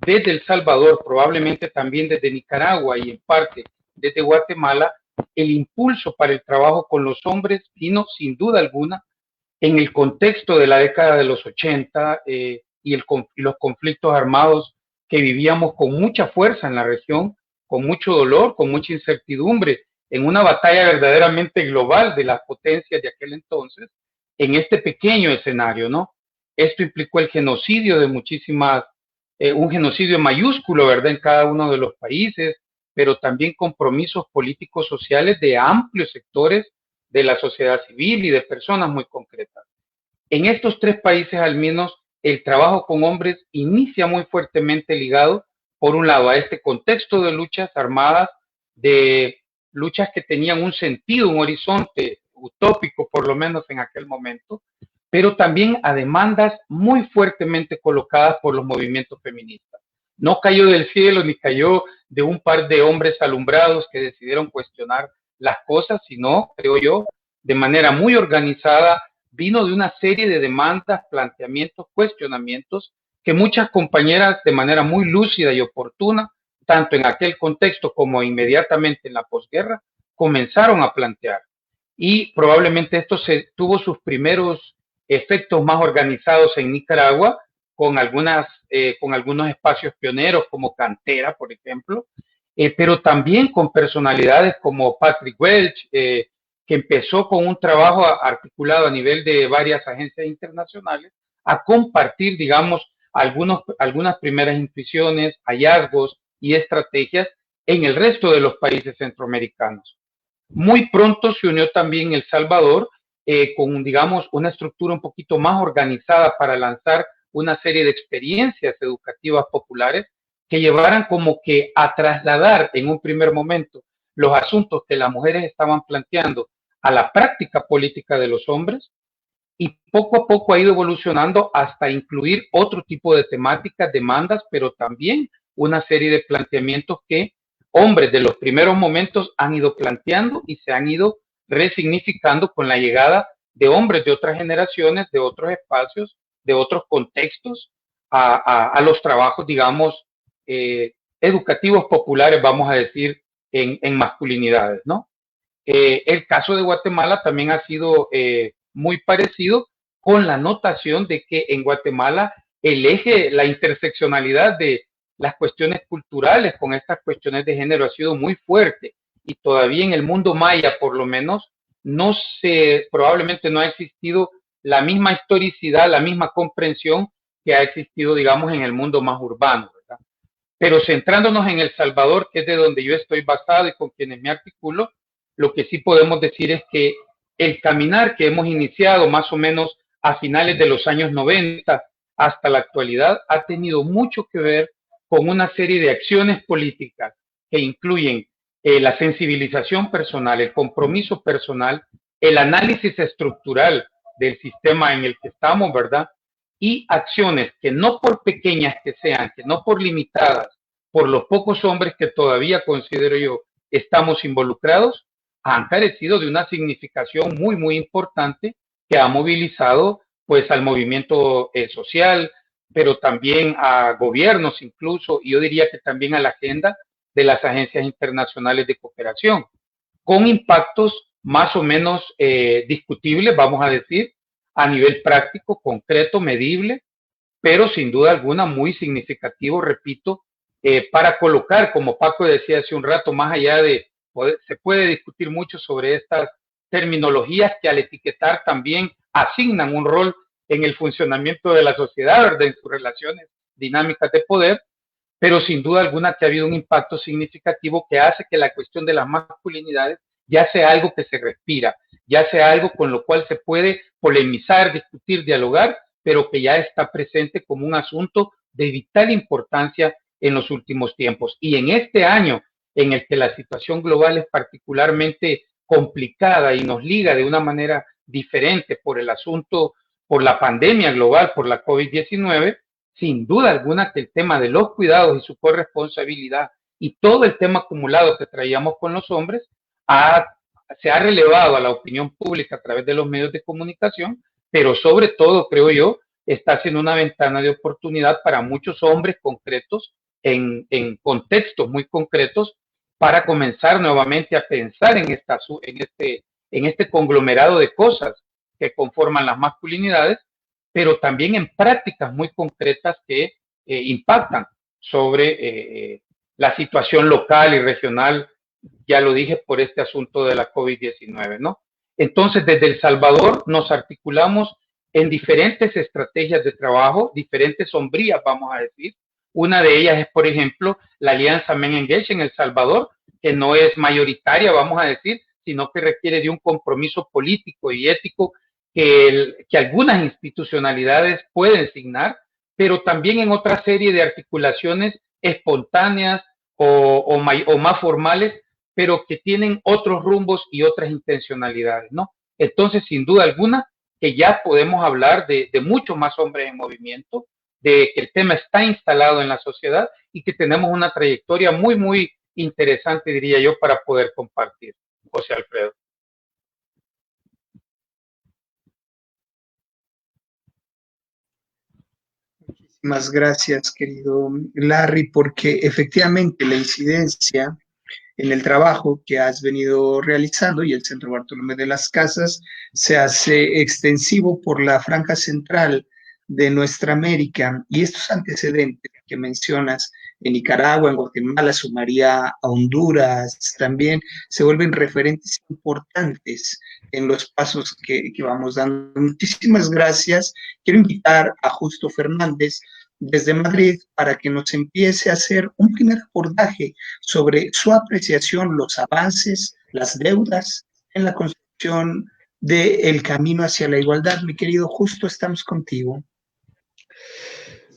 Speaker 5: desde El Salvador, probablemente también desde Nicaragua y en parte desde Guatemala, el impulso para el trabajo con los hombres vino sin duda alguna en el contexto de la década de los 80 y los conflictos armados que vivíamos con mucha fuerza en la región, con mucho dolor, con mucha incertidumbre, en una batalla verdaderamente global de las potencias de aquel entonces, en este pequeño escenario, ¿no? Esto implicó el genocidio de un genocidio mayúsculo, ¿verdad?, en cada uno de los países, pero también compromisos políticos sociales de amplios sectores de la sociedad civil y de personas muy concretas. En estos tres países, al menos, el trabajo con hombres inicia muy fuertemente ligado, por un lado, a este contexto de luchas armadas, de luchas que tenían un sentido, un horizonte utópico, por lo menos en aquel momento, pero también a demandas muy fuertemente colocadas por los movimientos feministas. No cayó del cielo ni cayó de un par de hombres alumbrados que decidieron cuestionar las cosas, sino, creo yo, de manera muy organizada, vino de una serie de demandas, planteamientos, cuestionamientos que muchas compañeras de manera muy lúcida y oportuna, tanto en aquel contexto como inmediatamente en la posguerra, comenzaron a plantear. Y probablemente esto tuvo sus primeros efectos más organizados en Nicaragua, con algunos espacios pioneros como Cantera, por ejemplo, pero también con personalidades como Patrick Welch, que empezó con un trabajo articulado a nivel de varias agencias internacionales a compartir, digamos, algunas primeras intuiciones, hallazgos y estrategias en el resto de los países centroamericanos. Muy pronto se unió también El Salvador con, digamos, una estructura un poquito más organizada para lanzar una serie de experiencias educativas populares que llevaran como que a trasladar en un primer momento los asuntos que las mujeres estaban planteando a la práctica política de los hombres, y poco a poco ha ido evolucionando hasta incluir otro tipo de temáticas, demandas, pero también una serie de planteamientos que hombres de los primeros momentos han ido planteando y se han ido resignificando con la llegada de hombres de otras generaciones, de otros espacios, de otros contextos, a los trabajos, digamos, educativos populares, vamos a decir, en masculinidades, ¿no? El caso de Guatemala también ha sido muy parecido, con la notación de que en Guatemala el eje, la interseccionalidad de las cuestiones culturales con estas cuestiones de género ha sido muy fuerte, y todavía en el mundo maya, por lo menos, probablemente no ha existido la misma historicidad, la misma comprensión que ha existido, digamos, en el mundo más urbano, ¿verdad? Pero centrándonos en El Salvador, que es de donde yo estoy basado y con quienes me articulo, lo que sí podemos decir es que el caminar que hemos iniciado más o menos a finales de los años 90 hasta la actualidad ha tenido mucho que ver con una serie de acciones políticas que incluyen la sensibilización personal, el compromiso personal, el análisis estructural del sistema en el que estamos, ¿verdad? Y acciones que no por pequeñas que sean, que no por limitadas, por los pocos hombres que todavía considero yo estamos involucrados, han carecido de una significación muy, muy importante que ha movilizado pues al movimiento social, pero también a gobiernos incluso, y yo diría que también a la agenda de las agencias internacionales de cooperación, con impactos más o menos discutibles, vamos a decir, a nivel práctico, concreto, medible, pero sin duda alguna muy significativo, repito, para colocar, como Paco decía hace un rato, más allá de, se puede discutir mucho sobre estas terminologías que al etiquetar también asignan un rol en el funcionamiento de la sociedad, ¿verdad? En sus relaciones dinámicas de poder, pero sin duda alguna que ha habido un impacto significativo que hace que la cuestión de las masculinidades ya sea algo que se respira, ya sea algo con lo cual se puede polemizar, discutir, dialogar, pero que ya está presente como un asunto de vital importancia en los últimos tiempos. Y en este año en el que la situación global es particularmente complicada y nos liga de una manera diferente por el asunto, por la pandemia global, por la COVID-19, sin duda alguna que el tema de los cuidados y su corresponsabilidad y todo el tema acumulado que traíamos con los hombres se ha relevado a la opinión pública a través de los medios de comunicación, pero sobre todo, creo yo, está siendo una ventana de oportunidad para muchos hombres concretos en contextos muy concretos para comenzar nuevamente a pensar en este conglomerado de cosas que conforman las masculinidades, pero también en prácticas muy concretas que impactan sobre la situación local y regional, ya lo dije, por este asunto de la COVID-19, ¿no? Entonces, desde El Salvador nos articulamos en diferentes estrategias de trabajo, diferentes sombrías, vamos a decir. Una de ellas es, por ejemplo, la Alianza Men Engage en El Salvador, que no es mayoritaria, vamos a decir, sino que requiere de un compromiso político y ético que algunas institucionalidades pueden signar, pero también en otra serie de articulaciones espontáneas o más formales, pero que tienen otros rumbos y otras intencionalidades, ¿no? Entonces, sin duda alguna, que ya podemos hablar de mucho más hombres en movimiento, de que el tema está instalado en la sociedad y que tenemos una trayectoria muy, muy interesante, diría yo, para poder compartir. José Alfredo.
Speaker 1: Muchísimas gracias, querido Larry, porque efectivamente la incidencia en el trabajo que has venido realizando y el Centro Bartolomé de las Casas se hace extensivo por la franja central de nuestra América, y estos antecedentes que mencionas en Nicaragua, en Guatemala, sumaría a Honduras, también se vuelven referentes importantes en los pasos que vamos dando. Muchísimas gracias. Quiero invitar a Justo Fernández desde Madrid para que nos empiece a hacer un primer abordaje sobre su apreciación, los avances, las deudas en la construcción del camino hacia la igualdad. Mi querido Justo, estamos contigo.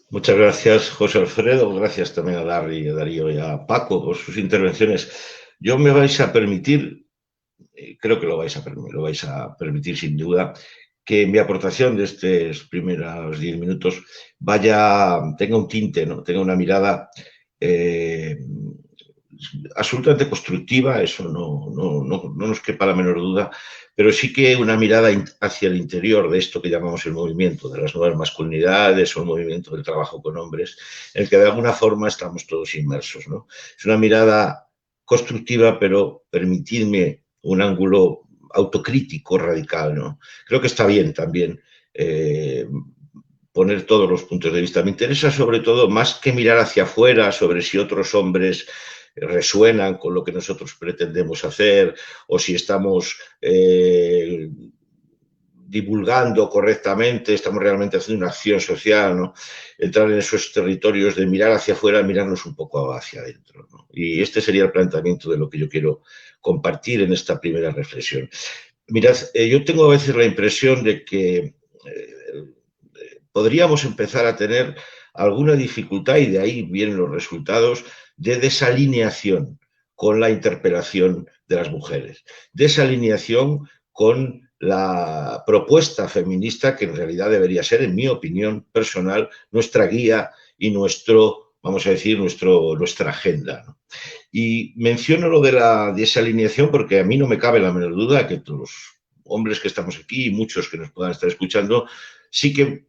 Speaker 4: Muchas gracias, José Alfredo. Gracias también a Larry, a Darío y a Paco por sus intervenciones. Yo me vais a permitir, creo que lo vais a permitir sin duda, que mi aportación de estos primeros 10 minutos tenga un tinte, ¿no? Tenga una mirada absolutamente constructiva, eso no nos quepa la menor duda, pero sí que una mirada hacia el interior de esto que llamamos el movimiento de las nuevas masculinidades o el movimiento del trabajo con hombres, en el que de alguna forma estamos todos inmersos, ¿no? Es una mirada constructiva, pero permitidme un ángulo autocrítico radical, ¿no? Creo que está bien también poner todos los puntos de vista. Me interesa sobre todo, más que mirar hacia afuera sobre si otros hombres resuenan con lo que nosotros pretendemos hacer o si estamos divulgando correctamente, estamos realmente haciendo una acción social, ¿no? Entrar en esos territorios de mirar hacia afuera, mirarnos un poco hacia adentro, ¿no? Y este sería el planteamiento de lo que yo quiero compartir en esta primera reflexión. Mirad, yo tengo a veces la impresión de que podríamos empezar a tener alguna dificultad, y de ahí vienen los resultados, de desalineación con la interpelación de las mujeres, desalineación con la propuesta feminista que en realidad debería ser, en mi opinión personal, nuestra guía y nuestro, vamos a decir, nuestra agenda, ¿no? Y menciono lo de la desalineación porque a mí no me cabe la menor duda que todos los hombres que estamos aquí y muchos que nos puedan estar escuchando sí que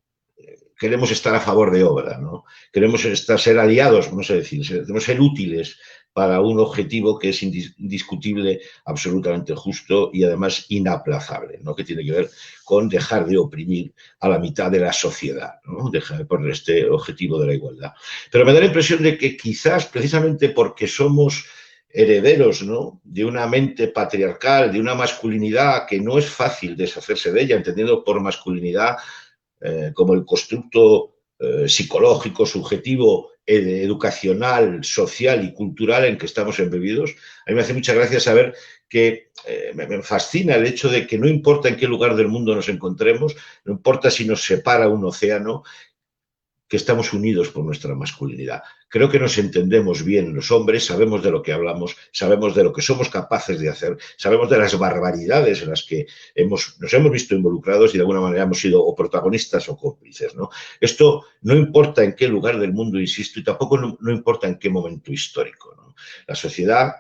Speaker 4: queremos estar a favor de obra, ¿no? Queremos ser aliados, vamos a decir, queremos ser útiles para un objetivo que es indiscutible, absolutamente justo y además inaplazable, ¿no? Que tiene que ver con dejar de oprimir a la mitad de la sociedad, ¿no? Dejar de poner este objetivo de la igualdad. Pero me da la impresión de que quizás precisamente porque somos herederos, ¿no?, de una mente patriarcal, de una masculinidad que no es fácil deshacerse de ella, entendiendo por masculinidad como el constructo psicológico, subjetivo, educacional, social y cultural en que estamos embebidos. A mí me hace mucha gracia saber que me fascina el hecho de que no importa en qué lugar del mundo nos encontremos, no importa si nos separa un océano, que estamos unidos por nuestra masculinidad. Creo que nos entendemos bien los hombres, sabemos de lo que hablamos, sabemos de lo que somos capaces de hacer, sabemos de las barbaridades en las que nos hemos visto involucrados y de alguna manera hemos sido o protagonistas o cómplices, ¿no? Esto no importa en qué lugar del mundo, insisto, y tampoco no importa en qué momento histórico, ¿no? La sociedad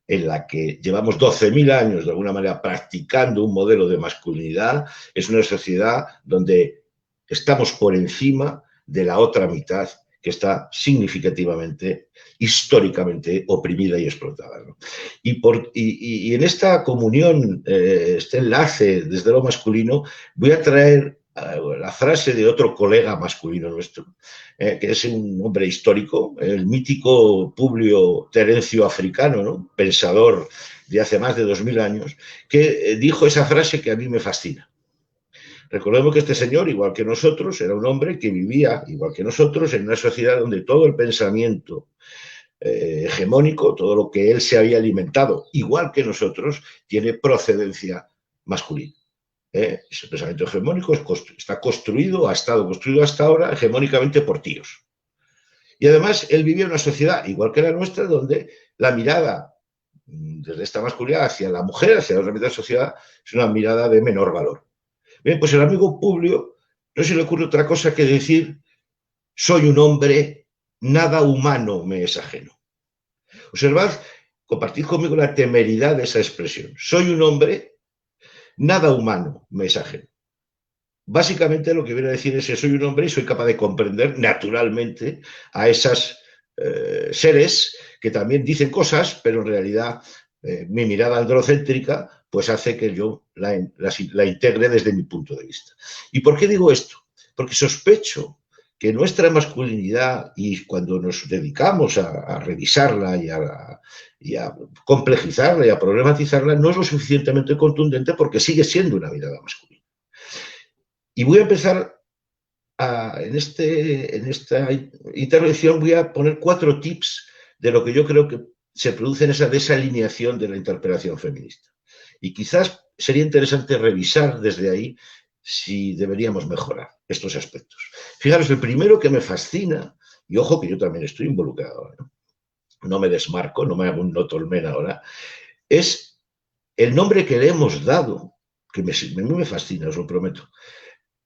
Speaker 4: en la que llevamos 12.000 años de alguna manera practicando un modelo de masculinidad es una sociedad donde estamos por encima de la otra mitad que está significativamente, históricamente oprimida y explotada, ¿no? Y en esta comunión, este enlace desde lo masculino, voy a traer la frase de otro colega masculino nuestro, que es un hombre histórico, el mítico Publio Terencio Africano, ¿no?, pensador de hace más de 2000 años, que dijo esa frase que a mí me fascina. Recordemos que este señor, igual que nosotros, era un hombre que vivía, igual que nosotros, en una sociedad donde todo el pensamiento hegemónico, todo lo que él se había alimentado, igual que nosotros, tiene procedencia masculina. Ese pensamiento hegemónico está construido, ha estado construido hasta ahora hegemónicamente por tíos. Y además él vivía en una sociedad, igual que la nuestra, donde la mirada desde esta masculinidad hacia la mujer, hacia la otra mitad de la sociedad, es una mirada de menor valor. Bien, pues el amigo Publio no se le ocurre otra cosa que decir: soy un hombre, nada humano me es ajeno. Observad, compartid conmigo la temeridad de esa expresión. Soy un hombre, nada humano me es ajeno. Básicamente lo que viene a decir es que soy un hombre y soy capaz de comprender naturalmente a esos seres que también dicen cosas, pero en realidad mi mirada androcéntrica pues hace que yo la integre desde mi punto de vista. ¿Y por qué digo esto? Porque sospecho que nuestra masculinidad, y cuando nos dedicamos a revisarla y a complejizarla y a problematizarla, no es lo suficientemente contundente porque sigue siendo una mirada masculina. Y voy a empezar en esta intervención, voy a poner 4 tips de lo que yo creo que se produce en esa desalineación de la interpelación feminista. Y quizás sería interesante revisar desde ahí si deberíamos mejorar estos aspectos. Fijaros, el primero que me fascina, y ojo que yo también estoy involucrado, no me desmarco, no me hago un notolmen ahora, es el nombre que le hemos dado, que a mí me fascina, os lo prometo,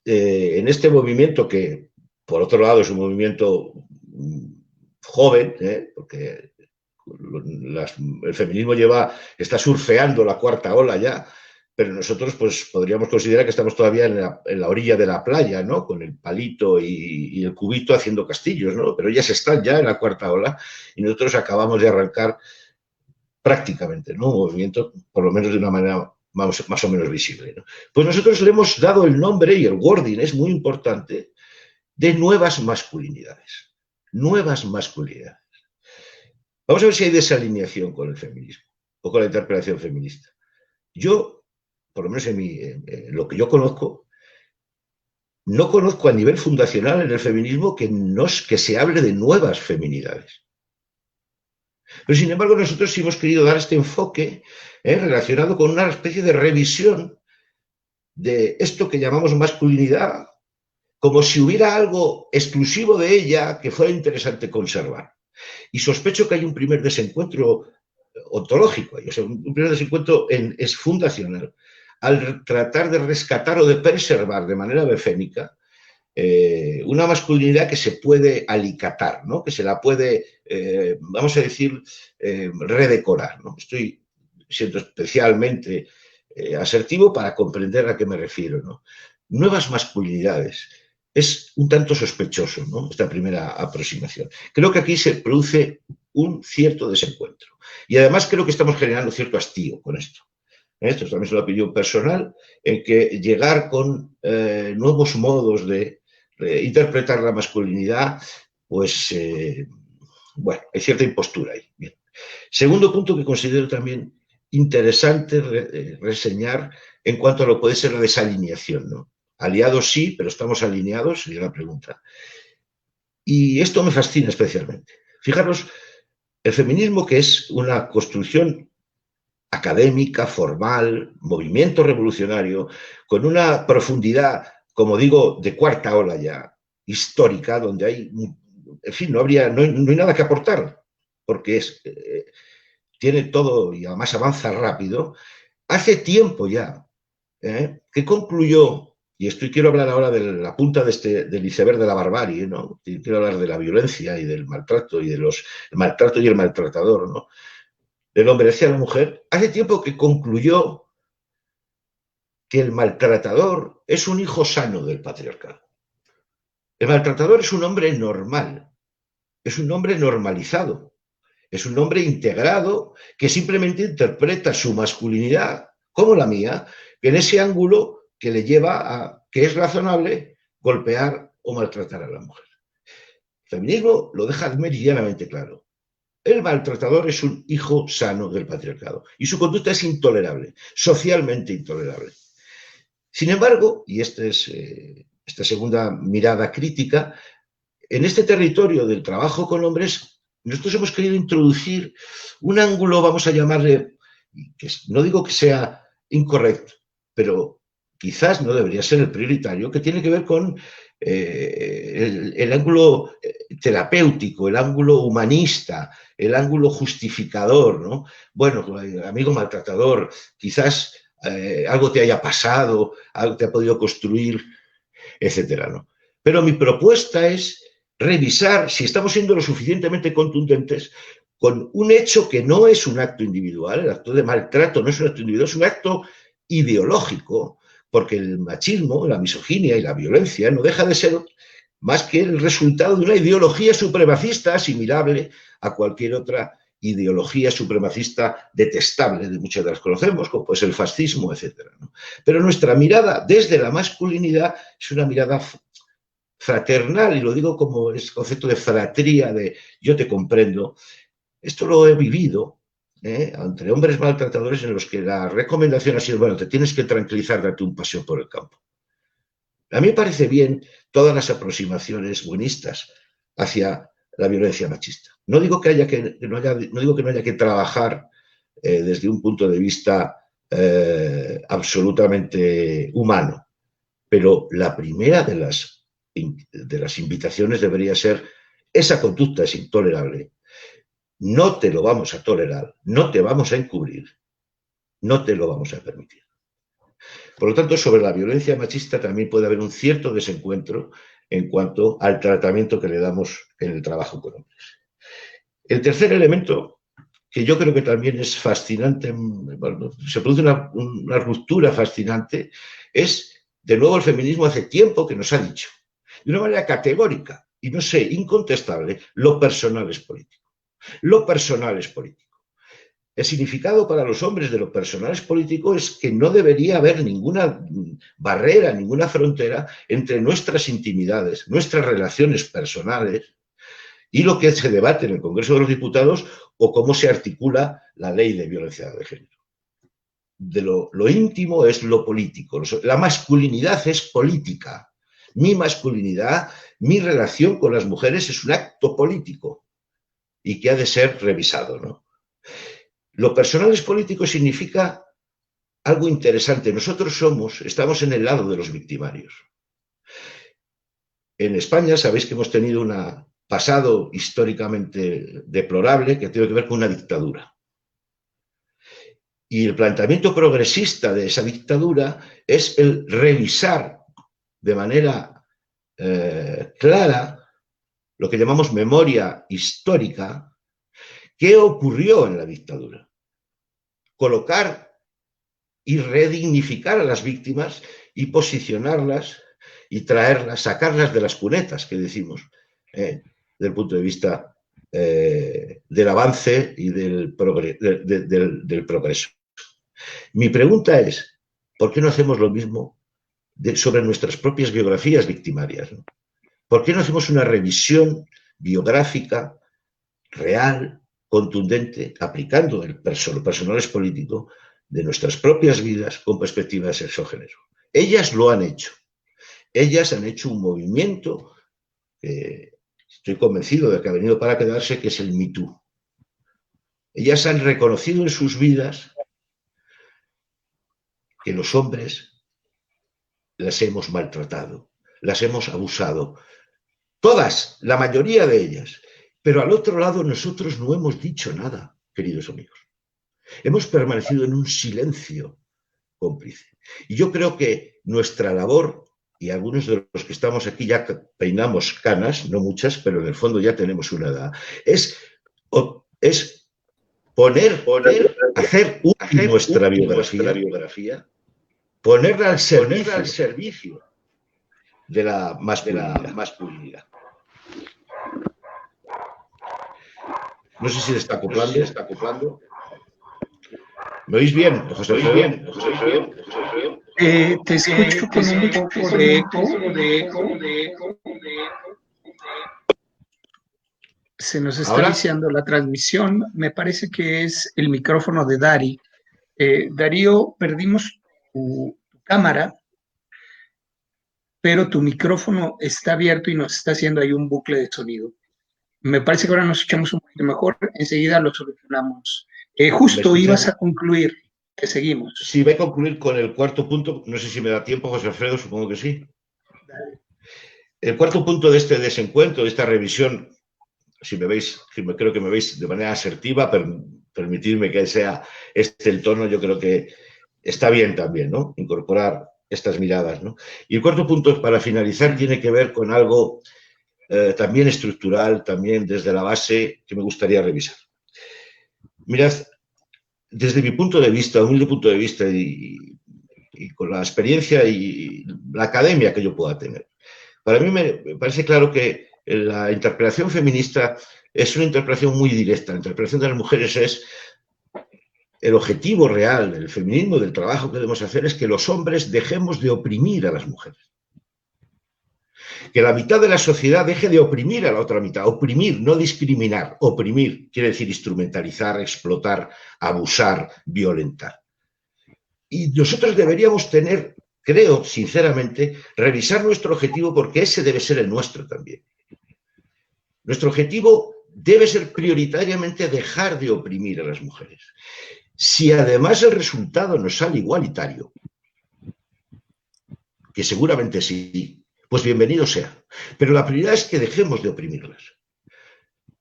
Speaker 4: en este movimiento que, por otro lado, es un movimiento joven, porque el feminismo está surfeando la 4ª ola ya, pero nosotros pues podríamos considerar que estamos todavía en la orilla de la playa, ¿no?, con el palito y el cubito haciendo castillos, ¿no? Pero ellas están ya en la 4ª ola y nosotros acabamos de arrancar prácticamente, ¿no?, un movimiento, por lo menos de una manera más o menos visible, ¿no? Pues nosotros le hemos dado el nombre, y el wording es muy importante, de nuevas masculinidades. Nuevas masculinidades. Vamos a ver si hay desalineación con el feminismo o con la interpelación feminista. Yo por lo menos en lo que yo conozco, no conozco a nivel fundacional en el feminismo que se hable de nuevas feminidades. Pero sin embargo nosotros sí hemos querido dar este enfoque relacionado con una especie de revisión de esto que llamamos masculinidad, como si hubiera algo exclusivo de ella que fuera interesante conservar. Y sospecho que hay un primer desencuentro ontológico, o sea, un primer desencuentro es fundacional, al tratar de rescatar o de preservar de manera befémica una masculinidad que se puede alicatar, ¿no? Que se la puede, vamos a decir, redecorar, ¿no? Estoy siendo especialmente asertivo para comprender a qué me refiero, ¿no? Nuevas masculinidades. Es un tanto sospechoso, ¿no? Esta primera aproximación. Creo que aquí se produce un cierto desencuentro. Y además creo que estamos generando cierto hastío con esto. Esto también es una opinión personal, en que llegar con nuevos modos de interpretar la masculinidad, pues, bueno, hay cierta impostura ahí. Bien. Segundo punto que considero también interesante reseñar en cuanto a lo que puede ser la desalineación, ¿no? Aliados sí, pero ¿estamos alineados? Sería la pregunta. Y esto me fascina especialmente. Fijaros, el feminismo, que es una construcción académica, formal, movimiento revolucionario, con una profundidad, como digo, de cuarta ola ya, histórica, donde hay, en fin, no hay nada que aportar, porque tiene todo y además avanza rápido. Hace tiempo ya que concluyó, y quiero hablar ahora de la punta del iceberg de la barbarie, ¿no? Quiero hablar de la violencia y del maltrato y el maltrato y el maltratador, ¿no? Del hombre hacia la mujer. Hace tiempo que concluyó que el maltratador es un hijo sano del patriarcado. El maltratador es un hombre normal, es un hombre normalizado, es un hombre integrado que simplemente interpreta su masculinidad, como la mía, en ese ángulo que le lleva a que es razonable golpear o maltratar a la mujer. El feminismo lo deja meridianamente claro. El maltratador es un hijo sano del patriarcado y su conducta es intolerable, socialmente intolerable. Sin embargo, y esta es esta segunda mirada crítica, en este territorio del trabajo con hombres, nosotros hemos querido introducir un ángulo, vamos a llamarle, que no digo que sea incorrecto, pero quizás no debería ser el prioritario, que tiene que ver con el ángulo terapéutico, el ángulo humanista, el ángulo justificador, ¿no? Bueno, amigo maltratador, quizás algo te haya pasado, algo te ha podido construir, etcétera, ¿no? Pero mi propuesta es revisar si estamos siendo lo suficientemente contundentes con un hecho que no es un acto individual, el acto de maltrato no es un acto individual, es un acto ideológico, porque el machismo, la misoginia y la violencia no deja de ser más que el resultado de una ideología supremacista asimilable a cualquier otra ideología supremacista detestable, de muchas de las conocemos, como pues el fascismo, etcétera, ¿no? Pero nuestra mirada desde la masculinidad es una mirada fraternal, y lo digo como es concepto de fratría, de yo te comprendo. Esto lo he vivido entre hombres maltratadores, en los que la recomendación ha sido, bueno, te tienes que tranquilizar, date un paseo por el campo. A mí me parece bien todas las aproximaciones buenistas hacia la violencia machista. No digo que no haya que trabajar desde un punto de vista absolutamente humano, pero la primera de las invitaciones debería ser: esa conducta es intolerable, no te lo vamos a tolerar, no te vamos a encubrir, no te lo vamos a permitir. Por lo tanto, sobre la violencia machista también puede haber un cierto desencuentro en cuanto al tratamiento que le damos en el trabajo con hombres. El tercer elemento, que yo creo que también es fascinante, bueno, se produce una ruptura fascinante, es, de nuevo, el feminismo hace tiempo que nos ha dicho, de una manera categórica y, no sé, incontestable, lo personal es político. Lo personal es político. El significado para los hombres de lo personal es político es que no debería haber ninguna barrera, ninguna frontera entre nuestras intimidades, nuestras relaciones personales y lo que se debate en el Congreso de los Diputados o cómo se articula la ley de violencia de género. lo íntimo es lo político. La masculinidad es política. Mi masculinidad, mi relación con las mujeres es un acto político y que ha de ser revisado, ¿no? Lo personal es político significa algo interesante. Nosotros estamos en el lado de los victimarios. En España sabéis que hemos tenido un pasado históricamente deplorable que tiene que ver con una dictadura. Y el planteamiento progresista de esa dictadura es el revisar de manera clara lo que llamamos memoria histórica, qué ocurrió en la dictadura. Colocar y redignificar a las víctimas y posicionarlas y traerlas, sacarlas de las cunetas, que decimos, desde el punto de vista del avance y del progreso. Mi pregunta es, ¿por qué no hacemos lo mismo sobre nuestras propias biografías victimarias, ¿no? ¿Por qué no hacemos una revisión biográfica real, contundente, aplicando el personal es político de nuestras propias vidas con perspectiva de sexo-género? Ellas lo han hecho. Ellas han hecho un movimiento que estoy convencido de que ha venido para quedarse, que es el Me Too. Ellas han reconocido en sus vidas que los hombres las hemos maltratado, las hemos abusado. Todas, la mayoría de ellas. Pero al otro lado nosotros no hemos dicho nada, queridos amigos. Hemos permanecido en un silencio cómplice. Y yo creo que nuestra labor, y algunos de los que estamos aquí ya peinamos canas, no muchas, pero en el fondo ya tenemos una edad, es hacer nuestra biografía, ponerla al servicio de la masculinidad. No sé si le está acoplando. ¿Me oís bien, José Alfredo?
Speaker 1: Te escucho con un poco de eco. Se nos está iniciando la transmisión. Me parece que es el micrófono de Dari. Darío, perdimos tu cámara, pero tu micrófono está abierto y nos está haciendo ahí un bucle de sonido. Me parece que ahora nos escuchamos un poquito mejor. Enseguida lo solucionamos. Justo ibas a concluir, que seguimos.
Speaker 4: Sí, voy a concluir con el cuarto punto. No sé si me da tiempo, José Alfredo, supongo que sí.
Speaker 1: Dale.
Speaker 4: El cuarto punto de este desencuentro, de esta revisión, si me veis, creo que me veis de manera asertiva, permitidme que sea este el tono, yo creo que está bien también, ¿no? Incorporar estas miradas, ¿no? Y el cuarto punto, para finalizar, tiene que ver con algo también estructural, también desde la base, que me gustaría revisar. Mirad, desde mi punto de vista, humilde punto de vista, y con la experiencia y la academia que yo pueda tener, para mí me parece claro que la interpelación feminista es una interpelación muy directa. La interpelación de las mujeres es el objetivo real del feminismo, del trabajo que debemos hacer, es que los hombres dejemos de oprimir a las mujeres. Que la mitad de la sociedad deje de oprimir a la otra mitad. Oprimir, no discriminar. Oprimir quiere decir instrumentalizar, explotar, abusar, violentar. Y nosotros deberíamos tener, creo sinceramente, revisar nuestro objetivo, porque ese debe ser el nuestro también. Nuestro objetivo debe ser prioritariamente dejar de oprimir a las mujeres. Si además el resultado nos sale igualitario, que seguramente sí, pues bienvenido sea. Pero la prioridad es que dejemos de oprimirlas.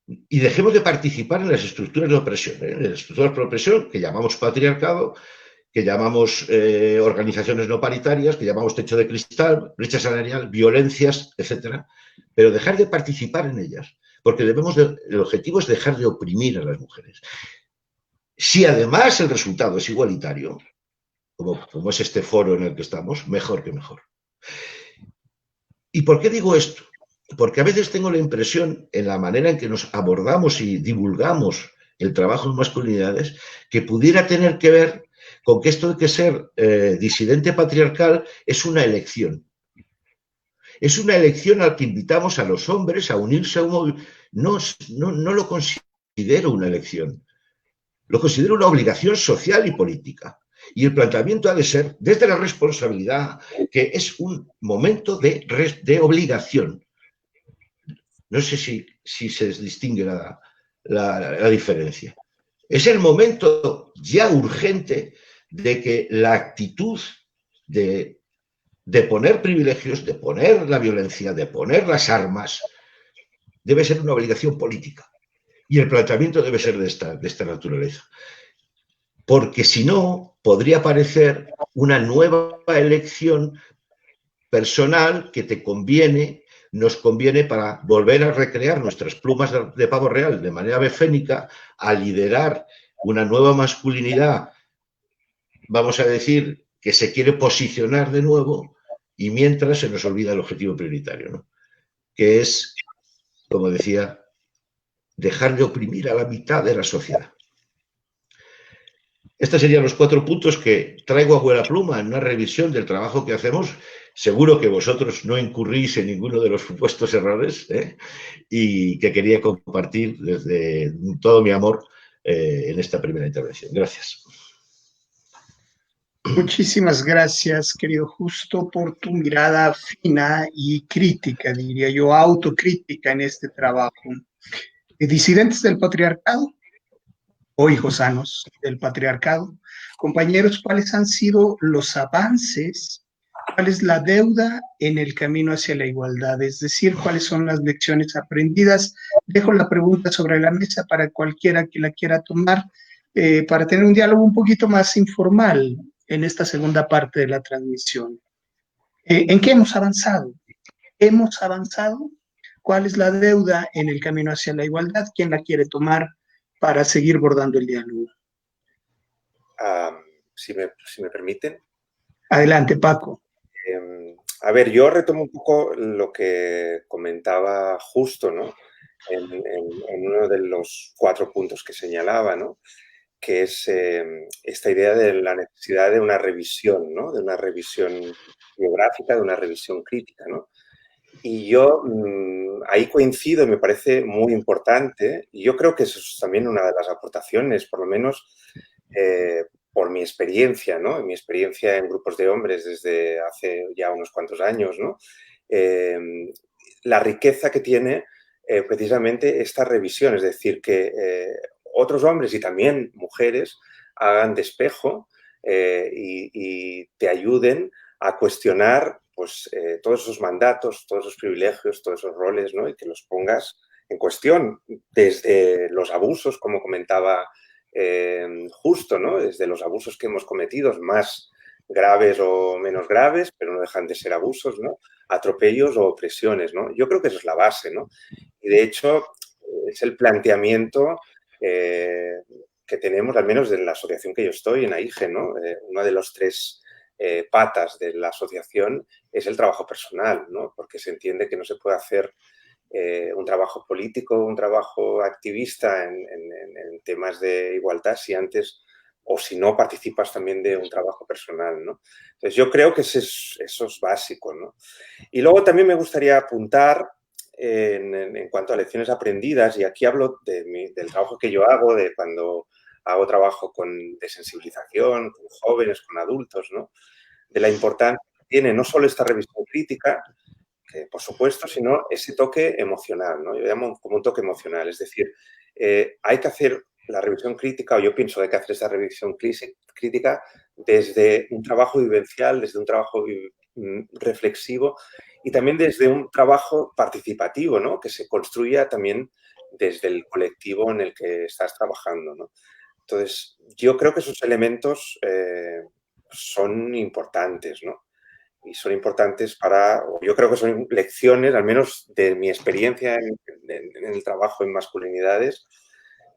Speaker 4: Y dejemos de participar en las estructuras de opresión. En las estructuras de opresión que llamamos patriarcado, que llamamos organizaciones no paritarias, que llamamos techo de cristal, brecha salarial, violencias, etc. Pero dejar de participar en ellas. Porque el objetivo es dejar de oprimir a las mujeres. Si además el resultado es igualitario, como es este foro en el que estamos, mejor que mejor. ¿Y por qué digo esto? Porque a veces tengo la impresión, en la manera en que nos abordamos y divulgamos el trabajo en masculinidades, que pudiera tener que ver con que esto de que ser disidente patriarcal es una elección. Es una elección al que invitamos a los hombres a unirse a un movimiento. No lo considero una elección. Lo considero una obligación social y política. Y el planteamiento ha de ser desde la responsabilidad, que es un momento de obligación. No sé si se distingue la diferencia. Es el momento ya urgente de que la actitud de poner privilegios, de poner la violencia, de poner las armas, debe ser una obligación política. Y el planteamiento debe ser de esta naturaleza. Porque si no, podría parecer una nueva elección personal que nos conviene para volver a recrear nuestras plumas de pavo real de manera befénica, a liderar una nueva masculinidad, vamos a decir, que se quiere posicionar de nuevo, y mientras se nos olvida el objetivo prioritario, ¿no? Que es, como decía, dejar de oprimir a la mitad de la sociedad. Estos serían los 4 puntos que traigo a vuela pluma en una revisión del trabajo que hacemos. Seguro que vosotros no incurrís en ninguno de los supuestos errores, y que quería compartir desde todo mi amor en esta primera intervención. Gracias.
Speaker 1: Muchísimas gracias, querido Justo, por tu mirada fina y crítica, diría yo, autocrítica en este trabajo. Disidentes del patriarcado o hijos sanos del patriarcado. Compañeros, ¿cuáles han sido los avances? ¿Cuál es la deuda en el camino hacia la igualdad? Es decir, ¿cuáles son las lecciones aprendidas? Dejo la pregunta sobre la mesa para cualquiera que la quiera tomar, para tener un diálogo un poquito más informal en esta segunda parte de la transmisión. ¿En qué hemos avanzado? ¿Hemos avanzado? ¿Cuál es la deuda en el camino hacia la igualdad? ¿Quién la quiere tomar para seguir bordando el diálogo?
Speaker 3: Si me permiten.
Speaker 1: Adelante, Paco.
Speaker 3: A ver, yo retomo un poco lo que comentaba Justo, ¿no? En uno de los 4 puntos que señalaba, ¿no? Que es esta idea de la necesidad de una revisión, ¿no? De una revisión biográfica, de una revisión crítica, ¿no? Y yo ahí coincido y me parece muy importante, y yo creo que eso es también una de las aportaciones, por lo menos por mi experiencia, ¿no? Mi experiencia en grupos de hombres desde hace ya unos cuantos años, ¿no? La riqueza que tiene precisamente esta revisión, es decir, que otros hombres y también mujeres hagan de espejo y te ayuden a cuestionar pues, todos esos mandatos, todos esos privilegios, todos esos roles, ¿no? Y que los pongas en cuestión desde los abusos, como comentaba Justo, ¿no? Desde los abusos que hemos cometido, más graves o menos graves, pero no dejan de ser abusos, ¿no? Atropellos o opresiones, ¿no? Yo creo que eso es la base, ¿no? Y de hecho es el planteamiento que tenemos, al menos en la asociación que yo estoy, en AIGE, ¿no? Una de los 3 patas de la asociación es el trabajo personal, ¿no? Porque se entiende que no se puede hacer un trabajo político, un trabajo activista en temas de igualdad si antes o si no participas también de un trabajo personal, ¿no? Entonces yo creo que eso es básico, ¿no? Y luego también me gustaría apuntar en cuanto a lecciones aprendidas, y aquí hablo del trabajo que yo hago, de cuando hago trabajo de sensibilización, con jóvenes, con adultos, ¿no? De la importancia que tiene no solo esta revisión crítica, que por supuesto, sino ese toque emocional, ¿no? Yo llamo como un toque emocional, es decir, hay que hacer la revisión crítica, o yo pienso que hay que hacer esa revisión crítica desde un trabajo vivencial, desde un trabajo reflexivo y también desde un trabajo participativo, ¿no? Que se construya también desde el colectivo en el que estás trabajando, ¿no? Entonces, yo creo que esos elementos son importantes, ¿no? Y son importantes yo creo que son lecciones, al menos de mi experiencia en el trabajo en masculinidades,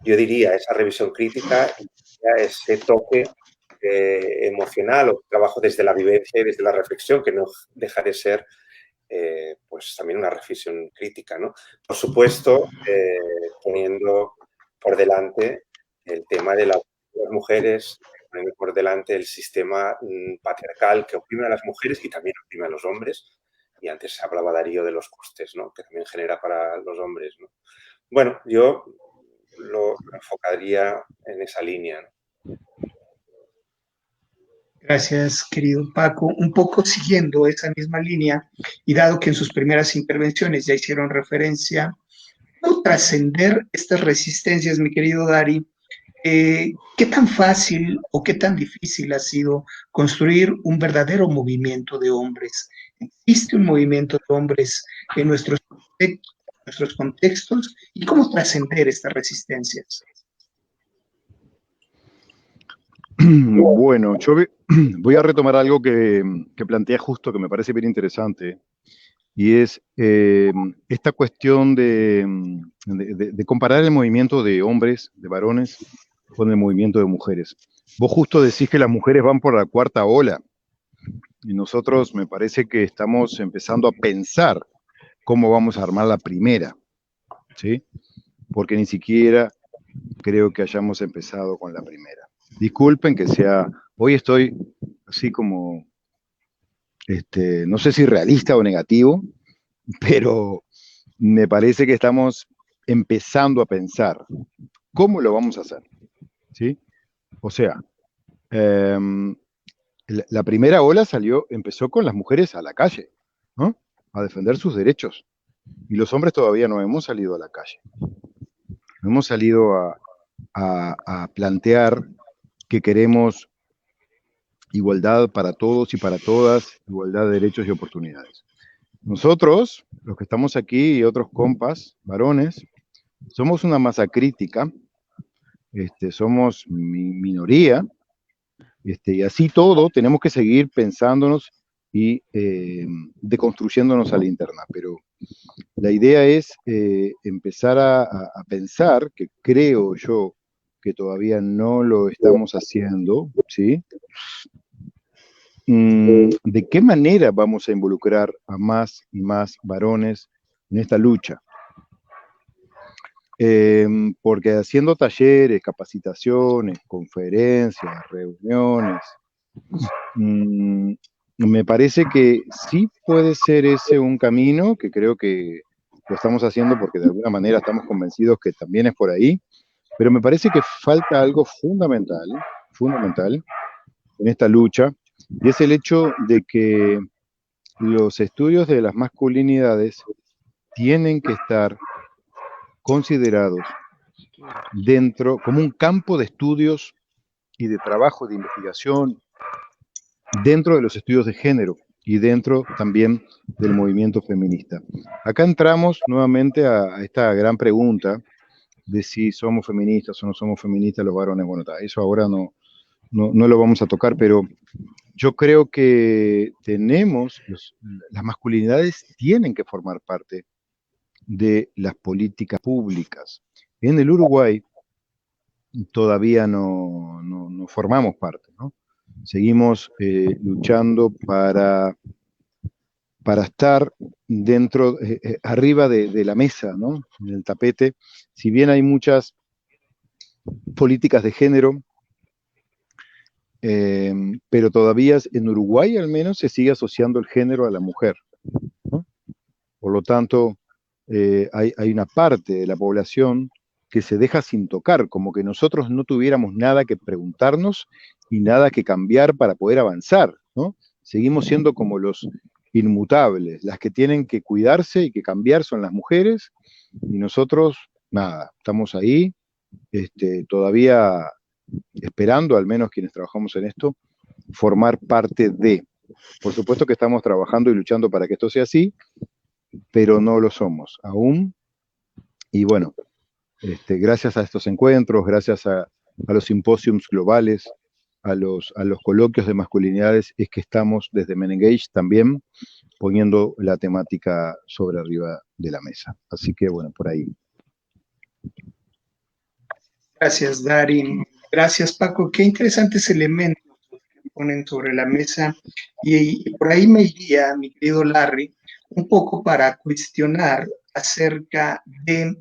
Speaker 3: yo diría esa revisión crítica y ese toque emocional o trabajo desde la vivencia y desde la reflexión, que no deja de ser pues también una reflexión crítica, ¿no? Por supuesto, poniendo por delante el tema de las mujeres, poniendo por delante el sistema patriarcal que oprime a las mujeres y también oprime a los hombres. Y antes se hablaba, Darío, de los costes, ¿no? Que también genera para los hombres, ¿no? Bueno, yo lo enfocaría en esa línea, ¿no?
Speaker 1: Gracias, querido Paco. Un poco siguiendo esa misma línea, y dado que en sus primeras intervenciones ya hicieron referencia a cómo trascender estas resistencias, mi querido Dari, ¿qué tan fácil o qué tan difícil ha sido construir un verdadero movimiento de hombres? ¿Existe un movimiento de hombres en nuestros contextos? ¿Y cómo trascender estas resistencias?
Speaker 2: Bueno, voy a retomar algo que plantea justo, que me parece bien interesante, y es esta cuestión de comparar el movimiento de hombres, de varones, con el movimiento de mujeres. Vos justo decís que las mujeres van por la cuarta ola, y nosotros me parece que estamos empezando a pensar cómo vamos a armar la primera, ¿sí? Porque ni siquiera creo que hayamos empezado con la primera. Disculpen que hoy estoy así como, no sé si realista o negativo, pero me parece que estamos empezando a pensar cómo lo vamos a hacer, ¿sí? O sea, la primera ola empezó con las mujeres a la calle, ¿no? A defender sus derechos. Y los hombres todavía no hemos salido a la calle. No hemos salido a plantear que queremos igualdad para todos y para todas, igualdad de derechos y oportunidades. Nosotros, los que estamos aquí y otros compas, varones, somos una masa crítica, somos minoría, y así todo tenemos que seguir pensándonos y deconstruyéndonos a la interna. Pero la idea es empezar a pensar, que creo yo que todavía no lo estamos haciendo, ¿sí? ¿De qué manera vamos a involucrar a más y más varones en esta lucha? Porque haciendo talleres, capacitaciones, conferencias, reuniones, me parece que sí puede ser ese un camino, que creo que lo estamos haciendo porque de alguna manera estamos convencidos que también es por ahí, pero me parece que falta algo fundamental en esta lucha, y es el hecho de que los estudios de las masculinidades tienen que estar considerados dentro, como un campo de estudios y de trabajo, de investigación, dentro de los estudios de género y dentro también del movimiento feminista. Acá entramos nuevamente a esta gran pregunta de si somos feministas o no somos feministas los varones. Bueno, eso ahora no lo vamos a tocar, pero yo creo que las masculinidades tienen que formar parte de las políticas públicas. En el Uruguay todavía no formamos parte, ¿no? Seguimos luchando para estar dentro, arriba de la mesa, ¿no? En el tapete. Si bien hay muchas políticas de género, pero todavía en Uruguay al menos se sigue asociando el género a la mujer, ¿no? Por lo tanto, hay una parte de la población que se deja sin tocar, como que nosotros no tuviéramos nada que preguntarnos y nada que cambiar para poder avanzar, ¿no? Seguimos siendo como los inmutables, las que tienen que cuidarse y que cambiar son las mujeres, y nosotros, nada, estamos ahí, todavía esperando, al menos quienes trabajamos en esto, formar parte de. Por supuesto que estamos trabajando y luchando para que esto sea así, pero no lo somos aún. Y bueno, gracias a estos encuentros, gracias a los simposios globales, a los coloquios de masculinidades, es que estamos desde Men Engage también poniendo la temática sobre arriba de la mesa. Así que bueno, por ahí.
Speaker 1: Gracias, Dari. Gracias, Paco. Qué interesantes elementos que ponen sobre la mesa. Y por ahí me iría, mi querido Larry, un poco para cuestionar acerca de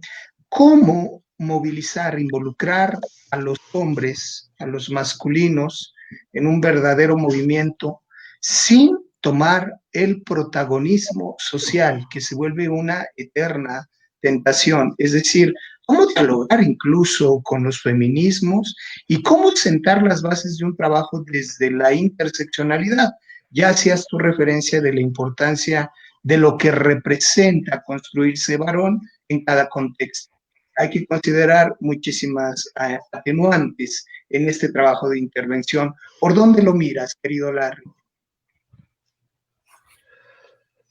Speaker 1: cómo movilizar, involucrar a los hombres, a los masculinos, en un verdadero movimiento sin tomar el protagonismo social, que se vuelve una eterna tentación. Es decir, cómo dialogar incluso con los feminismos y cómo sentar las bases de un trabajo desde la interseccionalidad. Ya hacías tu referencia de la importancia de lo que representa construirse varón en cada contexto. Hay que considerar muchísimas atenuantes en este trabajo de intervención. ¿Por dónde lo miras, querido Larry?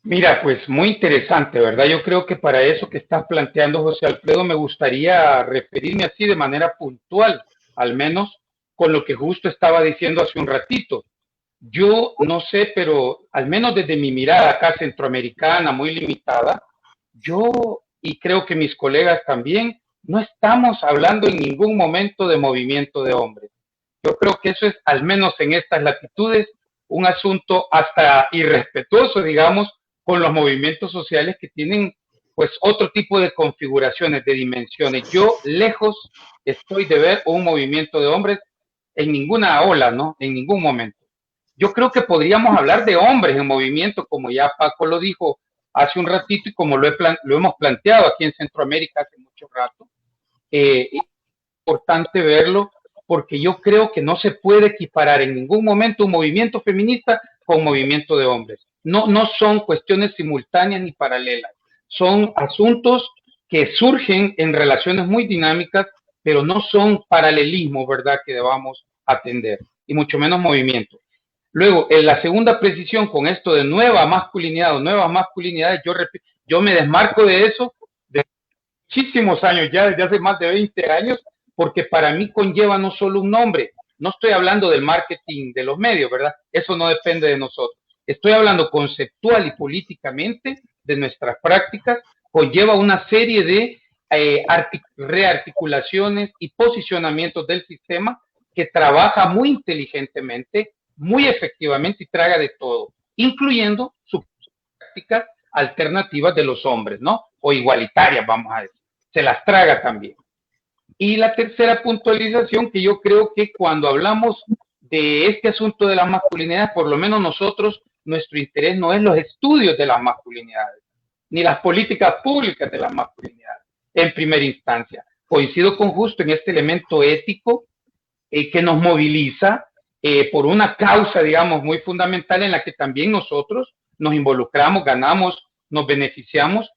Speaker 5: Mira, pues muy interesante, ¿verdad? Yo creo que para eso que estás planteando, José Alfredo, me gustaría referirme así de manera puntual, al menos con lo que justo estaba diciendo hace un ratito. Yo no sé, pero al menos desde mi mirada acá centroamericana, muy limitada, yo y creo que mis colegas también, no estamos hablando en ningún momento de movimiento de hombres. Yo creo que eso es, al menos en estas latitudes, un asunto hasta irrespetuoso, digamos, con los movimientos sociales que tienen pues otro tipo de configuraciones, de dimensiones. Yo lejos estoy de ver un movimiento de hombres en ninguna ola, ¿no? En ningún momento. Yo creo que podríamos hablar de hombres en movimiento, como ya Paco lo dijo hace un ratito y como lo hemos planteado aquí en Centroamérica hace mucho rato. Es importante verlo porque yo creo que no se puede equiparar en ningún momento un movimiento feminista con un movimiento de hombres. No son cuestiones simultáneas ni paralelas. Son asuntos que surgen en relaciones muy dinámicas, pero no son paralelismos, ¿verdad?, que debamos atender, y mucho menos movimientos. Luego, en la segunda precisión con esto de nueva masculinidad o nuevas masculinidades, yo me desmarco de eso de muchísimos años, ya desde hace más de 20 años, porque para mí conlleva no solo un nombre. No estoy hablando del marketing de los medios, ¿verdad? Eso no depende de nosotros. Estoy hablando conceptual y políticamente de nuestras prácticas, conlleva una serie de rearticulaciones y posicionamientos del sistema que trabaja muy inteligentemente, muy efectivamente y traga de todo, incluyendo sus prácticas alternativas de los hombres, ¿no? O igualitarias, vamos a decir. Se las traga también. Y la tercera puntualización, que yo creo que cuando hablamos de este asunto de las masculinidades, por lo menos nosotros, nuestro interés no es los estudios de las masculinidades, ni las políticas públicas de las masculinidades, en primera instancia. Coincido con Justo en este elemento ético que nos moviliza por una causa, digamos, muy fundamental en la que también nosotros nos involucramos, ganamos, nos beneficiamos,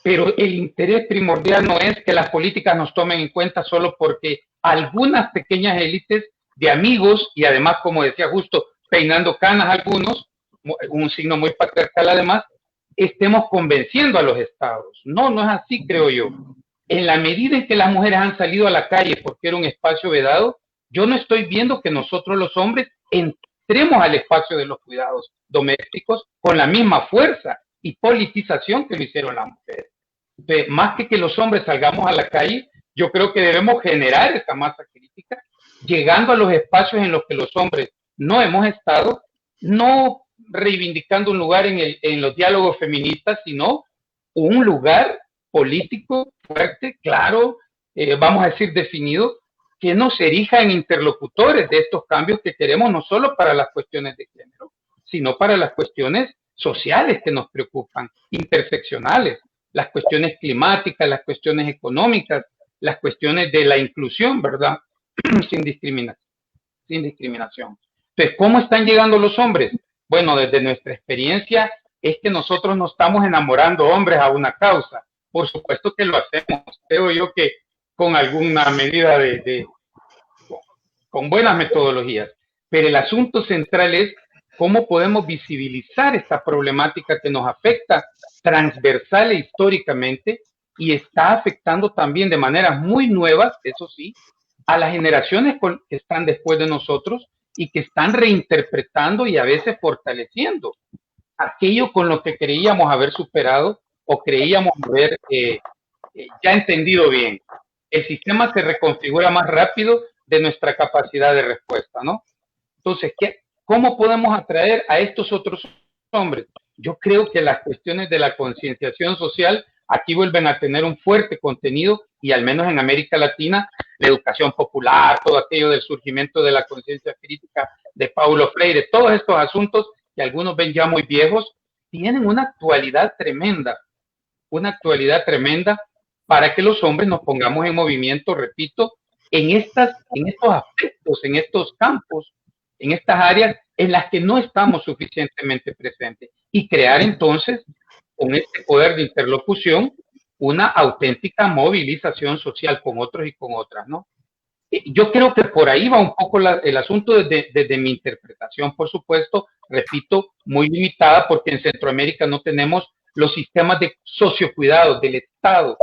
Speaker 5: pero el interés primordial no es que las políticas nos tomen en cuenta solo porque algunas pequeñas élites de amigos, y además, como decía Justo, peinando canas algunos, un signo muy patriarcal además, estemos convenciendo a los estados. No es así, creo yo. En la medida en que las mujeres han salido a la calle porque era un espacio vedado, yo no estoy viendo que nosotros los hombres entremos al espacio de los cuidados domésticos con la misma fuerza y politización que lo hicieron las mujeres. Entonces, más que los hombres salgamos a la calle, yo creo que debemos generar esa masa crítica, llegando a los espacios en los que los hombres no hemos estado, no reivindicando un lugar en los diálogos feministas, sino un lugar político fuerte, claro, vamos a decir definido, que nos erija en interlocutores de estos cambios que queremos, no solo para las cuestiones de género, sino para las cuestiones sociales que nos preocupan, interseccionales, las cuestiones climáticas, las cuestiones económicas, las cuestiones de la inclusión, ¿verdad? Sin discriminación. Entonces, ¿cómo están llegando los hombres? Bueno, desde nuestra experiencia es que nosotros no estamos enamorando hombres a una causa. Por supuesto que lo hacemos. Creo yo que con alguna medida con buenas metodologías. Pero el asunto central es cómo podemos visibilizar esta problemática que nos afecta transversal e históricamente y está afectando también de maneras muy nuevas, eso sí, a las generaciones que están después de nosotros y que están reinterpretando y a veces fortaleciendo aquello con lo que creíamos haber superado o creíamos haber ya entendido bien. El sistema se reconfigura más rápido de nuestra capacidad de respuesta, ¿no? Entonces, ¿cómo podemos atraer a estos otros hombres? Yo creo que las cuestiones de la concienciación social aquí vuelven a tener un fuerte contenido y al menos en América Latina, la educación popular, todo aquello del surgimiento de la conciencia crítica de Paulo Freire, todos estos asuntos que algunos ven ya muy viejos, tienen una actualidad tremenda para que los hombres nos pongamos en movimiento, repito, en estos aspectos, en estos campos, en estas áreas en las que no estamos suficientemente presentes, y crear entonces, con este poder de interlocución, una auténtica movilización social con otros y con otras, ¿no? Yo creo que por ahí va un poco el asunto desde mi interpretación, por supuesto, repito, muy limitada, porque en Centroamérica no tenemos los sistemas de sociocuidado del Estado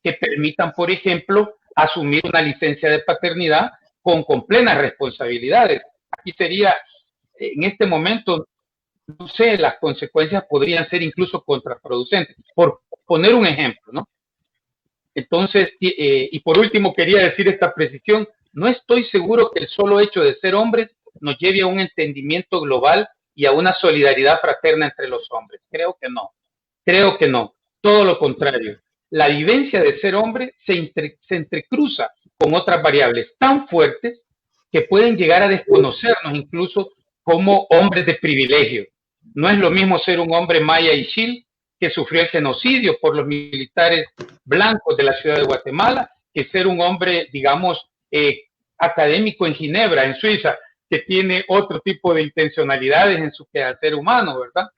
Speaker 5: que permitan, por ejemplo, asumir una licencia de paternidad con plenas responsabilidades. Aquí sería, en este momento, no sé, las consecuencias podrían ser incluso contraproducentes, por poner un ejemplo, ¿no? Entonces, y por último quería decir esta precisión, no estoy seguro que el solo hecho de ser hombres nos lleve a un entendimiento global y a una solidaridad fraterna entre los hombres. Creo que no, todo lo contrario. La vivencia de ser hombre se entrecruza con otras variables tan fuertes que pueden llegar a desconocernos incluso como hombres de privilegio. No es lo mismo ser un hombre maya y xil que sufrió el genocidio por los militares blancos de la ciudad de Guatemala, que ser un hombre, digamos, académico en Ginebra, en Suiza, que tiene otro tipo de intencionalidades en su quehacer humano, ¿verdad?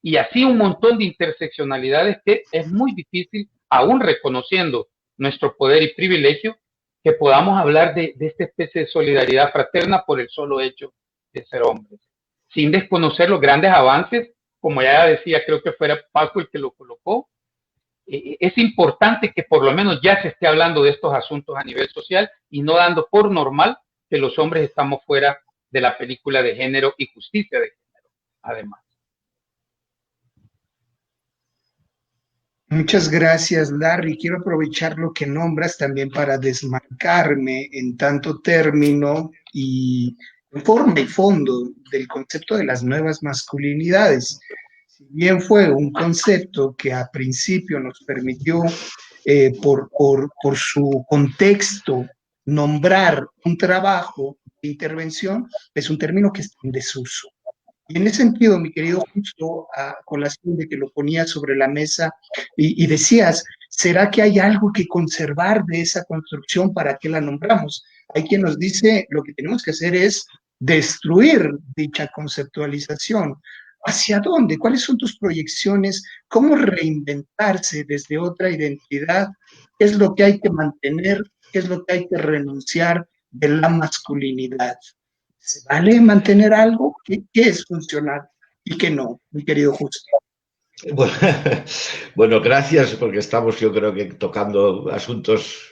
Speaker 5: Y así un montón de interseccionalidades que es muy difícil, aún reconociendo nuestro poder y privilegio, que podamos hablar de esta especie de solidaridad fraterna por el solo hecho de ser hombres, sin desconocer los grandes avances, como ya decía, creo que fuera Paco el que lo colocó. Es importante que por lo menos ya se esté hablando de estos asuntos a nivel social y no dando por normal que los hombres estamos fuera de la película de género y justicia de género, además.
Speaker 1: Muchas gracias, Larry. Quiero aprovechar lo que nombras también para desmarcarme en tanto término y en forma y fondo del concepto de las nuevas masculinidades. Si bien fue un concepto que a principio nos permitió, por su contexto, nombrar un trabajo de intervención, es un término que está en desuso. Y en ese sentido, mi querido, justo a colación de que lo ponías sobre la mesa y decías, ¿será que hay algo que conservar de esa construcción? ¿Para qué la nombramos? Hay quien nos dice, lo que tenemos que hacer es destruir dicha conceptualización. ¿Hacia dónde? ¿Cuáles son tus proyecciones? ¿Cómo reinventarse desde otra identidad? ¿Qué es lo que hay que mantener? ¿Qué es lo que hay que renunciar de la masculinidad? ¿Se vale mantener algo? ¿Qué es funcional y qué no, mi querido Justo?
Speaker 4: Bueno, gracias, porque estamos, yo creo que tocando asuntos,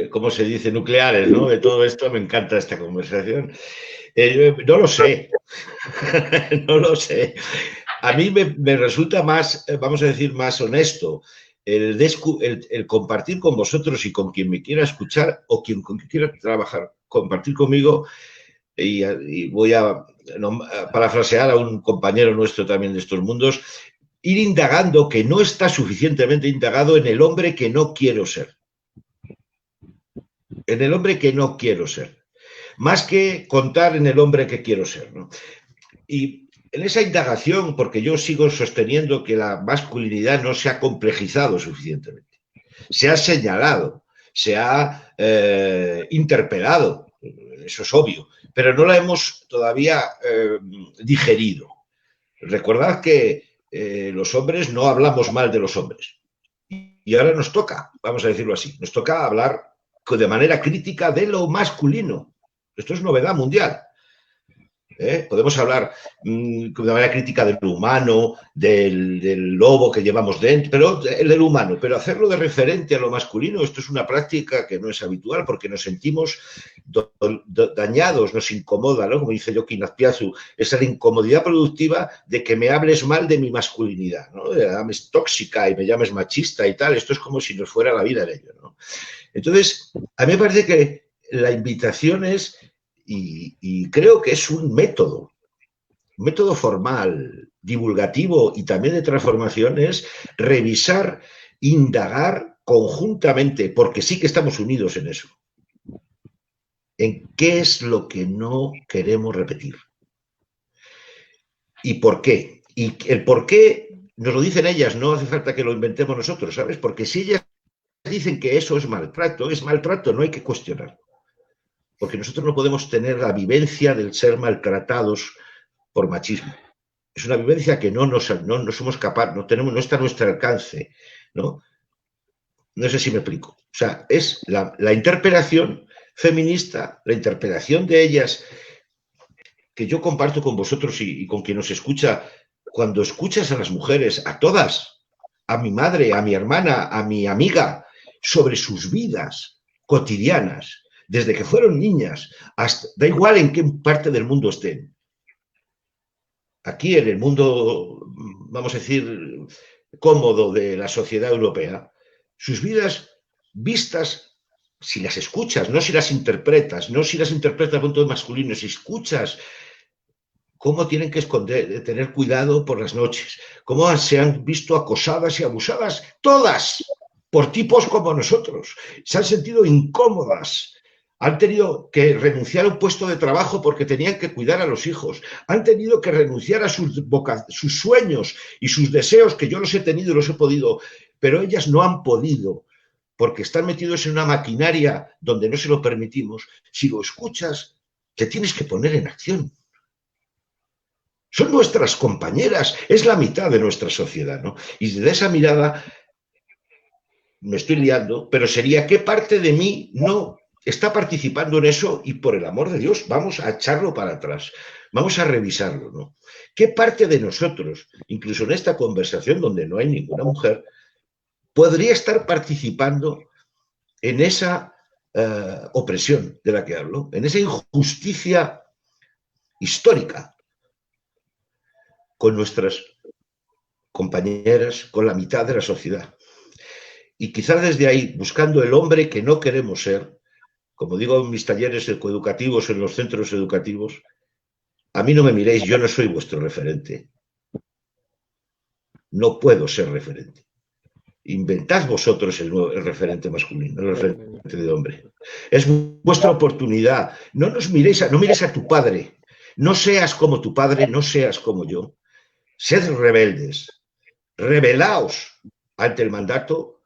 Speaker 4: ¿cómo se dice?, nucleares, ¿no? De todo esto, me encanta esta conversación. No lo sé, no lo sé. A mí me resulta más, vamos a decir, más honesto el compartir con vosotros y con quien me quiera escuchar o quien quiera trabajar, compartir conmigo. Y voy a parafrasear a un compañero nuestro también de estos mundos, ir indagando, que no está suficientemente indagado, en el hombre que no quiero ser. En el hombre que no quiero ser. Más que contar en el hombre que quiero ser, ¿no? Y en esa indagación, porque yo sigo sosteniendo que la masculinidad no se ha complejizado suficientemente. Se ha señalado, se ha interpelado, eso es obvio, pero no la hemos todavía digerido. Recordad que los hombres no hablamos mal de los hombres. Y ahora nos toca, vamos a decirlo así, nos toca hablar de manera crítica de lo masculino. Esto es novedad mundial. Podemos hablar de manera crítica del humano, del lobo que llevamos dentro, pero del humano, pero hacerlo de referente a lo masculino, esto es una práctica que no es habitual porque nos sentimos dañados, nos incomoda, ¿no? Como dice Joaquín Azpiazu, esa la incomodidad productiva de que me hables mal de mi masculinidad, ¿no? Me llames tóxica y me llames machista y tal, esto es como si nos fuera la vida en ello, ¿no? Entonces, a mí me parece que la invitación es, y creo que es un método formal, divulgativo y también de transformación, es revisar, indagar conjuntamente, porque sí que estamos unidos en eso, en qué es lo que no queremos repetir. ¿Y por qué? Y el por qué nos lo dicen ellas, no hace falta que lo inventemos nosotros, ¿sabes? Porque si ellas dicen que eso es maltrato, no hay que cuestionarlo. Porque nosotros no podemos tener la vivencia del ser maltratados por machismo. Es una vivencia que no somos capaces, no está a nuestro alcance, ¿no? No sé si me explico. O sea, es la interpelación feminista, la interpelación de ellas, que yo comparto con vosotros y con quien nos escucha. Cuando escuchas a las mujeres, a todas, a mi madre, a mi hermana, a mi amiga, sobre sus vidas cotidianas, desde que fueron niñas, hasta, da igual en qué parte del mundo estén. Aquí en el mundo, vamos a decir, cómodo de la sociedad europea, sus vidas vistas, si las escuchas, no si las interpretas, no si las interpretas a punto de masculino, si escuchas cómo tienen que tener cuidado por las noches, cómo se han visto acosadas y abusadas, todas, por tipos como nosotros, se han sentido incómodas, han tenido que renunciar a un puesto de trabajo porque tenían que cuidar a los hijos, han tenido que renunciar a sus sueños y sus deseos, que yo los he tenido y los he podido, pero ellas no han podido, porque están metidos en una maquinaria donde no se lo permitimos. Si lo escuchas, te tienes que poner en acción. Son nuestras compañeras, es la mitad de nuestra sociedad, ¿no? Y desde esa mirada, me estoy liando, pero sería qué parte de mí no está participando en eso, y por el amor de Dios, vamos a echarlo para atrás, vamos a revisarlo, ¿no? ¿Qué parte de nosotros, incluso en esta conversación donde no hay ninguna mujer, podría estar participando en esa opresión de la que hablo, en esa injusticia histórica con nuestras compañeras, con la mitad de la sociedad? Y quizás desde ahí, buscando el hombre que no queremos ser, como digo en mis talleres educativos, en los centros educativos, a mí no me miréis, yo no soy vuestro referente. No puedo ser referente. Inventad vosotros el referente masculino, el referente de hombre. Es vuestra oportunidad. No nos miréis, no mires a tu padre. No seas como tu padre, no seas como yo. Sed rebeldes. Rebelaos ante el mandato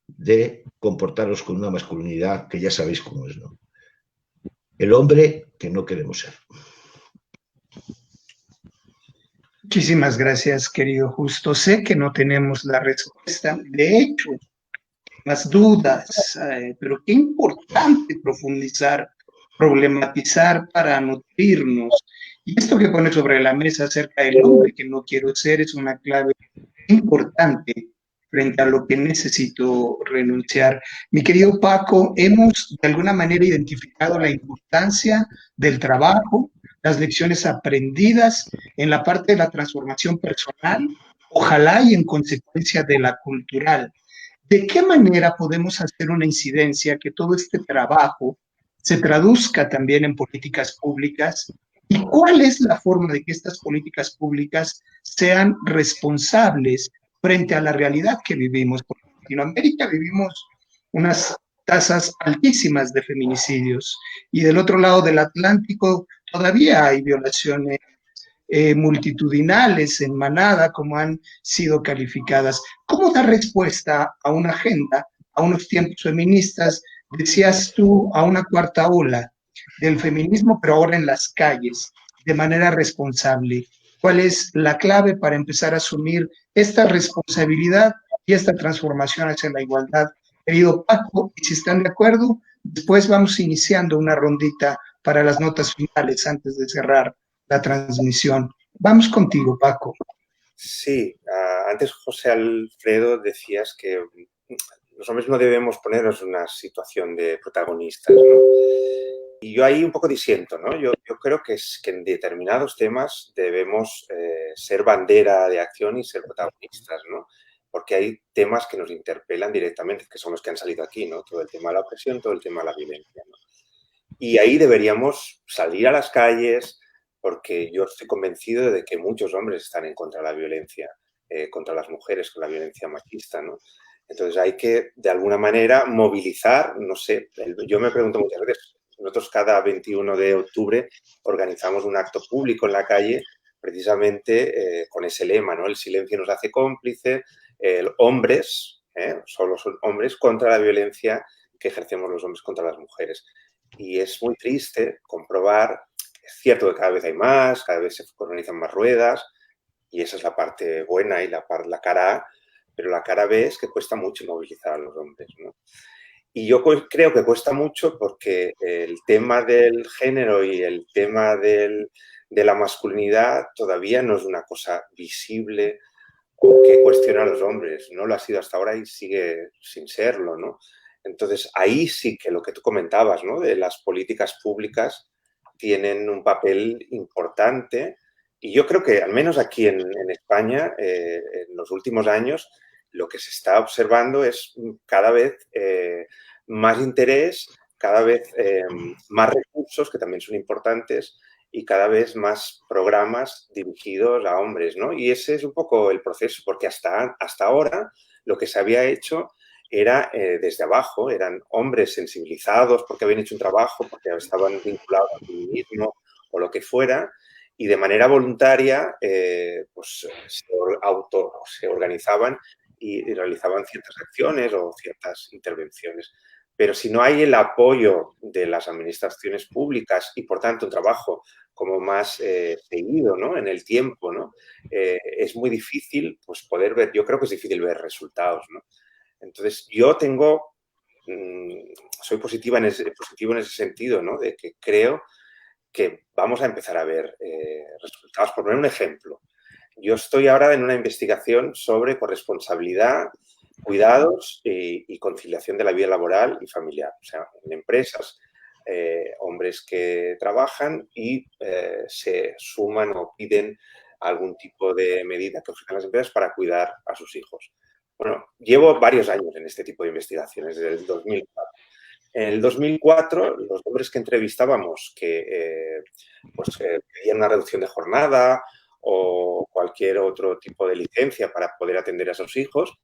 Speaker 4: de comportaros con una masculinidad que ya sabéis cómo es, ¿no? El hombre que no queremos ser.
Speaker 1: Muchísimas gracias, querido Justo. Sé que no tenemos la respuesta. De hecho, más dudas, pero qué importante profundizar, problematizar para nutrirnos. Y esto que pone sobre la mesa acerca del hombre que no quiero ser es una clave importante frente a lo que necesito renunciar. Mi querido Paco, hemos de alguna manera identificado la importancia del trabajo, las lecciones aprendidas en la parte de la transformación personal, ojalá y en consecuencia de la cultural. ¿De qué manera podemos hacer una incidencia que todo este trabajo se traduzca también en políticas públicas? ¿Y cuál es la forma de que estas políticas públicas sean responsables frente a la realidad que vivimos? Porque en Latinoamérica vivimos unas tasas altísimas de feminicidios y del otro lado del Atlántico todavía hay violaciones multitudinales en manada, como han sido calificadas. ¿Cómo dar respuesta a una agenda, a unos tiempos feministas, decías tú, a una cuarta ola del feminismo, pero ahora en las calles, de manera responsable? ¿Cuál es la clave para empezar a asumir esta responsabilidad y esta transformación hacia la igualdad? Querido Paco, y si están de acuerdo, después vamos iniciando una rondita para las notas finales antes de cerrar la transmisión. Vamos contigo, Paco.
Speaker 3: Sí, antes José Alfredo decías que los hombres no debemos ponernos en una situación de protagonistas, ¿no? Y yo ahí un poco disiento, ¿no? Yo creo que en determinados temas debemos ser bandera de acción y ser protagonistas, ¿no? Porque hay temas que nos interpelan directamente, que son los que han salido aquí, ¿no? Todo el tema de la opresión, todo el tema de la violencia, ¿no? Y ahí deberíamos salir a las calles, porque yo estoy convencido de que muchos hombres están en contra de la violencia, contra las mujeres, con la violencia machista, ¿no? Entonces hay que, de alguna manera, movilizar, no sé, yo me pregunto muchas veces, nosotros cada 21 de octubre organizamos un acto público en la calle, precisamente con ese lema, ¿no? El silencio nos hace cómplices, hombres solo son hombres, contra la violencia que ejercemos los hombres contra las mujeres. Y es muy triste comprobar, es cierto que cada vez hay más, cada vez se organizan más ruedas, y esa es la parte buena y la cara A, pero la cara B es que cuesta mucho movilizar a los hombres, ¿no? Y yo creo que cuesta mucho porque el tema del género y el tema de la masculinidad todavía no es una cosa visible o que cuestiona a los hombres. No lo ha sido hasta ahora y sigue sin serlo, ¿no? Entonces, ahí sí que lo que tú comentabas, ¿no? De las políticas públicas tienen un papel importante. Y yo creo que, al menos aquí en España, en los últimos años, lo que se está observando es cada vez más interés, cada vez más recursos, que también son importantes, y cada vez más programas dirigidos a hombres, ¿no? Y ese es un poco el proceso, porque hasta ahora lo que se había hecho era desde abajo, eran hombres sensibilizados porque habían hecho un trabajo, porque estaban vinculados al feminismo o lo que fuera, y de manera voluntaria pues se organizaban y realizaban ciertas acciones o ciertas intervenciones. Pero si no hay el apoyo de las administraciones públicas y, por tanto, un trabajo como más seguido, ¿no? En el tiempo, ¿no? Es muy difícil pues, poder ver, yo creo que es difícil ver resultados, ¿no? Entonces, yo soy positivo en ese sentido, ¿no? De que creo que vamos a empezar a ver resultados. Por poner un ejemplo, yo estoy ahora en una investigación sobre corresponsabilidad, cuidados y conciliación de la vida laboral y familiar. O sea, en empresas, hombres que trabajan y se suman o piden algún tipo de medida que ofrecen las empresas para cuidar a sus hijos. Bueno, llevo varios años en este tipo de investigaciones, desde el 2004. En el 2004, los hombres que entrevistábamos que pedían una reducción de jornada o cualquier otro tipo de licencia para poder atender a sus hijos,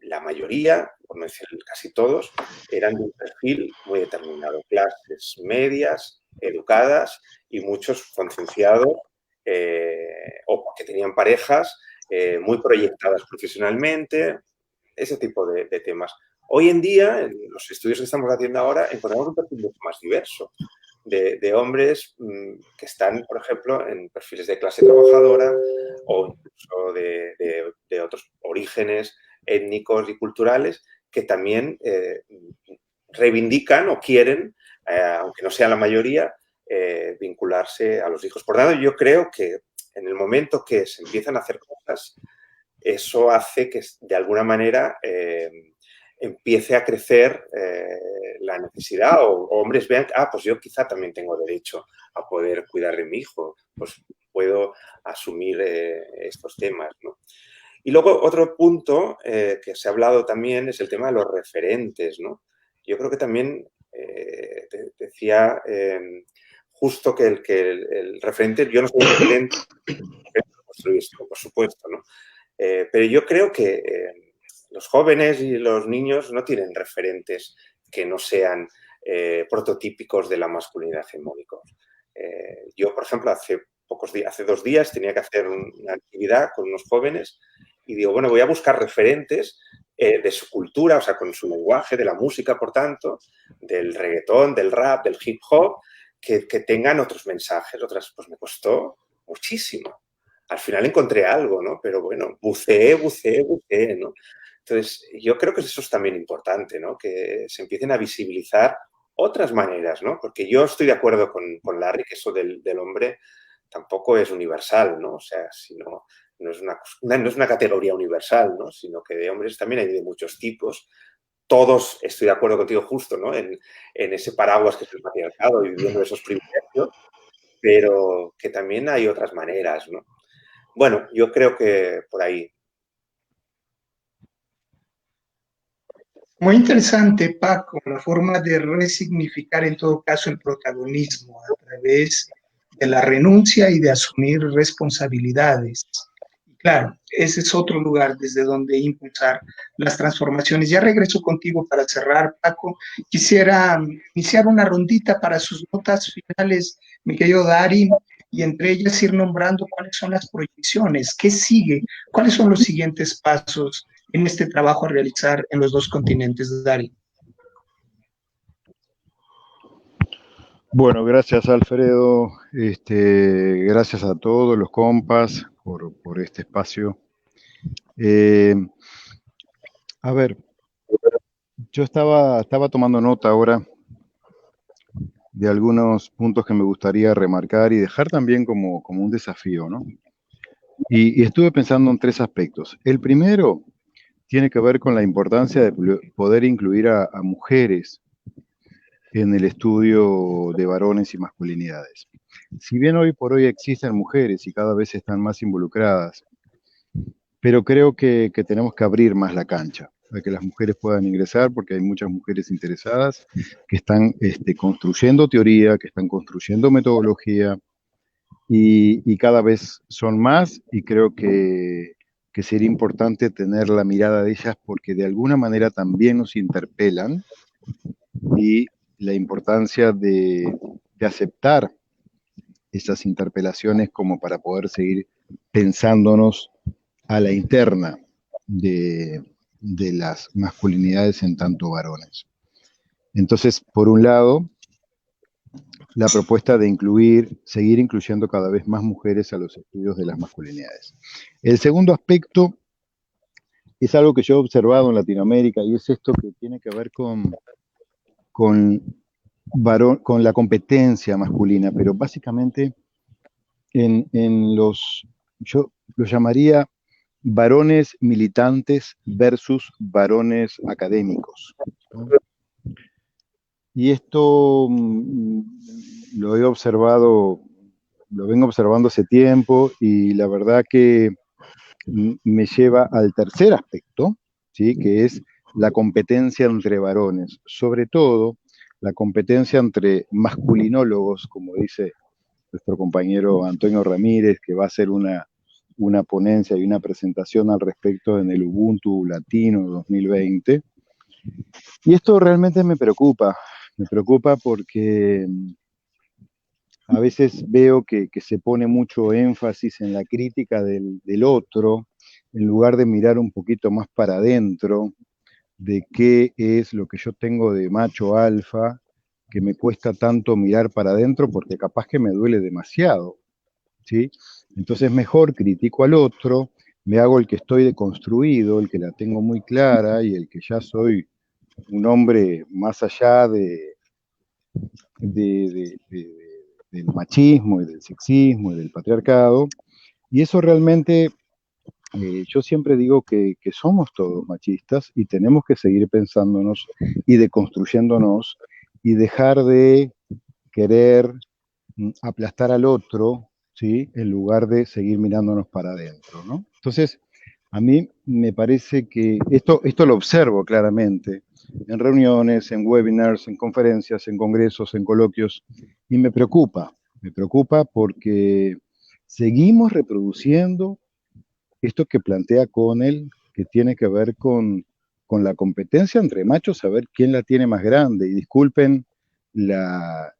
Speaker 3: la mayoría, por no decir casi todos, eran de un perfil muy determinado. Clases medias, educadas y muchos concienciados o porque tenían parejas muy proyectadas profesionalmente, ese tipo de temas. Hoy en día, en los estudios que estamos haciendo ahora, encontramos un perfil mucho más diverso de hombres que están, por ejemplo, en perfiles de clase trabajadora o incluso de otros orígenes étnicos y culturales que también reivindican o quieren, aunque no sea la mayoría, vincularse a los hijos. Por tanto, yo creo que en el momento que se empiezan a hacer cosas, eso hace que de alguna manera empiece a crecer la necesidad o hombres vean, pues yo quizá también tengo derecho a poder cuidar de mi hijo, pues puedo asumir estos temas, ¿no? Y luego otro punto que se ha hablado también es el tema de los referentes, ¿no? Yo creo que también decía justo que el referente, yo no soy un referente, por supuesto, ¿no? Pero yo creo que los jóvenes y los niños no tienen referentes que no sean prototípicos de la masculinidad hegemónica. Yo, por ejemplo, hace 2 días tenía que hacer una actividad con unos jóvenes y digo, bueno, voy a buscar referentes de su cultura, o sea, con su lenguaje, de la música, por tanto, del reggaetón, del rap, del hip hop, que tengan otros mensajes, pues me costó muchísimo. Al final encontré algo, ¿no? Pero bueno, buceé, ¿no? Entonces, yo creo que eso es también importante, ¿no? Que se empiecen a visibilizar otras maneras, ¿no? Porque yo estoy de acuerdo con Larry que eso del hombre tampoco es universal, ¿no? O sea, no es una categoría universal, ¿no? Sino que de hombres también hay de muchos tipos. Todos, estoy de acuerdo contigo justo, ¿no? En ese paraguas que es el patriarcado y viviendo esos privilegios, pero que también hay otras maneras, ¿no? Bueno, yo creo que por ahí.
Speaker 1: Muy interesante, Paco, la forma de resignificar en todo caso el protagonismo a través de la renuncia y de asumir responsabilidades. Claro, ese es otro lugar desde donde impulsar las transformaciones. Ya regreso contigo para cerrar, Paco. Quisiera iniciar una rondita para sus notas finales, mi querido Dari, y entre ellas ir nombrando cuáles son las proyecciones, qué sigue, cuáles son los siguientes pasos en este trabajo a realizar en los dos continentes, Dari?
Speaker 2: Bueno, gracias Alfredo, gracias a todos los compas por este espacio. A ver, yo estaba tomando nota ahora de algunos puntos que me gustaría remarcar y dejar también como un desafío, ¿no? Y estuve pensando en 3 aspectos. El primero tiene que ver con la importancia de poder incluir a mujeres en el estudio de varones y masculinidades. Si bien hoy por hoy existen mujeres y cada vez están más involucradas, pero creo que tenemos que abrir más la cancha para que las mujeres puedan ingresar, porque hay muchas mujeres interesadas que están construyendo teoría, que están construyendo metodología, y cada vez son más, y creo que sería importante tener la mirada de ellas porque de alguna manera también nos interpelan, y la importancia de aceptar esas interpelaciones como para poder seguir pensándonos a la interna de las masculinidades en tanto varones. Entonces, por un lado, la propuesta de seguir incluyendo cada vez más mujeres a los estudios de las masculinidades. El segundo aspecto es algo que yo he observado en Latinoamérica, y es esto que tiene que ver con la competencia masculina, pero básicamente yo lo llamaría varones militantes versus varones académicos, ¿no? Y esto lo vengo observando hace tiempo, y la verdad que me lleva al tercer aspecto, ¿sí? Que es la competencia entre varones, sobre todo la competencia entre masculinólogos, como dice nuestro compañero Antonio Ramírez, que va a hacer una ponencia y una presentación al respecto en el Ubuntu Latino 2020. Y esto realmente me preocupa porque a veces veo que se pone mucho énfasis en la crítica del otro, en lugar de mirar un poquito más para adentro de qué es lo que yo tengo de macho alfa, que me cuesta tanto mirar para adentro porque capaz que me duele demasiado, ¿sí? Entonces mejor critico al otro, me hago el que estoy deconstruido, el que la tengo muy clara y el que ya soy un hombre más allá del machismo y del sexismo y del patriarcado. Y eso realmente, yo siempre digo que somos todos machistas y tenemos que seguir pensándonos y deconstruyéndonos y dejar de querer aplastar al otro, ¿sí? En lugar de seguir mirándonos para adentro, ¿no? Entonces, a mí me parece que esto lo observo claramente en reuniones, en webinars, en conferencias, en congresos, en coloquios, y me preocupa porque seguimos reproduciendo esto que plantea Connell, que tiene que ver con la competencia entre machos, a ver quién la tiene más grande. Y disculpen la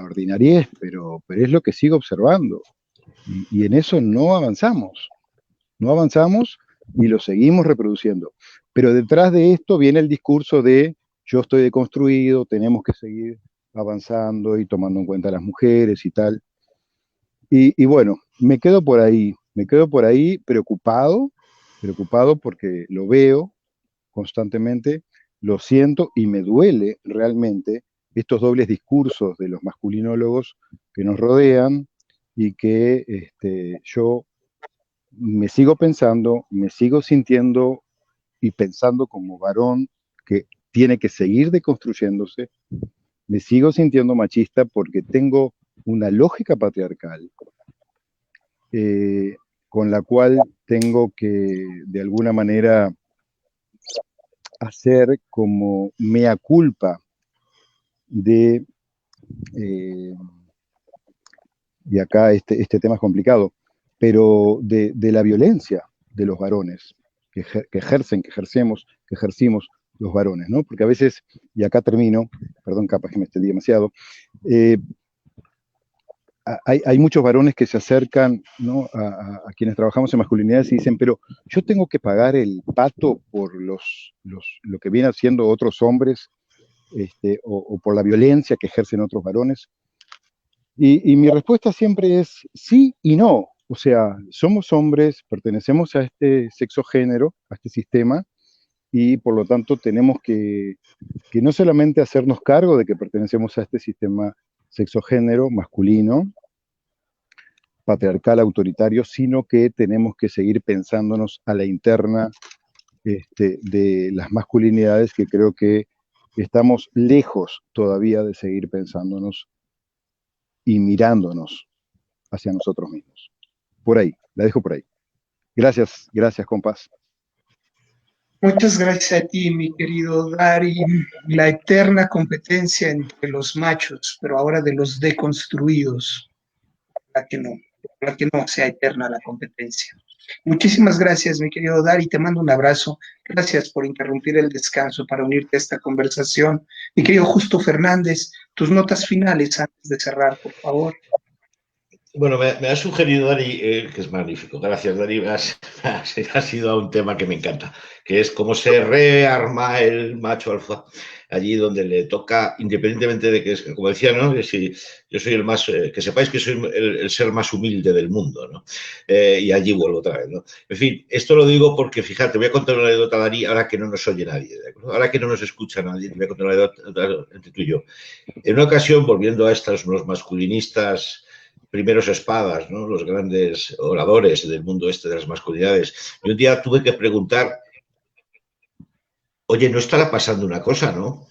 Speaker 2: ordinariez, pero es lo que sigo observando. Y en eso no avanzamos. No avanzamos y lo seguimos reproduciendo. Pero detrás de esto viene el discurso de yo estoy deconstruido, tenemos que seguir avanzando y tomando en cuenta a las mujeres y tal. Y bueno, me quedo por ahí preocupado porque lo veo constantemente, lo siento y me duele realmente estos dobles discursos de los masculinólogos que nos rodean, y que yo me sigo pensando, me sigo sintiendo y pensando como varón que tiene que seguir deconstruyéndose, me sigo sintiendo machista porque tengo una lógica patriarcal con la cual tengo que, de alguna manera, hacer como mea culpa de, y acá este tema es complicado, pero de la violencia de los varones que ejercimos los varones, ¿no? Porque a veces, y acá termino, perdón, capaz que me extendí demasiado, hay muchos varones que se acercan, ¿no?, a quienes trabajamos en masculinidades y dicen, pero yo tengo que pagar el pato por lo que vienen haciendo otros hombres, o por la violencia que ejercen otros varones. Y mi respuesta siempre es sí y no. O sea, somos hombres, pertenecemos a este sexo género, a este sistema, y por lo tanto tenemos que no solamente hacernos cargo de que pertenecemos a este sistema sexogénero masculino, patriarcal, autoritario, sino que tenemos que seguir pensándonos a la interna de las masculinidades, que creo que estamos lejos todavía de seguir pensándonos y mirándonos hacia nosotros mismos. Por ahí, la dejo por ahí. Gracias, compás.
Speaker 1: Muchas gracias a ti, mi querido Dari. La eterna competencia entre los machos, pero ahora de los deconstruidos. Para que no sea eterna la competencia. Muchísimas gracias, mi querido Dari. Te mando un abrazo. Gracias por interrumpir el descanso para unirte a esta conversación. Mi querido Justo Fernández, tus notas finales antes de cerrar, por favor.
Speaker 4: Bueno, me ha sugerido Dari, que es magnífico. Gracias, Dari. Ha sido un tema que me encanta, que es cómo se rearma el macho alfa allí donde le toca, independientemente de que, como decía, ¿no?, que si yo soy el más, que sepáis que soy el ser más humilde del mundo, ¿no? Y allí vuelvo otra vez, ¿no? En fin, esto lo digo porque, fíjate, voy a contar una anécdota, Dari, ahora que no nos oye nadie, ¿de acuerdo? Ahora que no nos escucha nadie, voy a contar una anécdota entre tú y yo. En una ocasión, volviendo a estos, los masculinistas primeros espadas, ¿no?, los grandes oradores del mundo de las masculinidades, y un día tuve que preguntar, oye, ¿no estará pasando una cosa, no?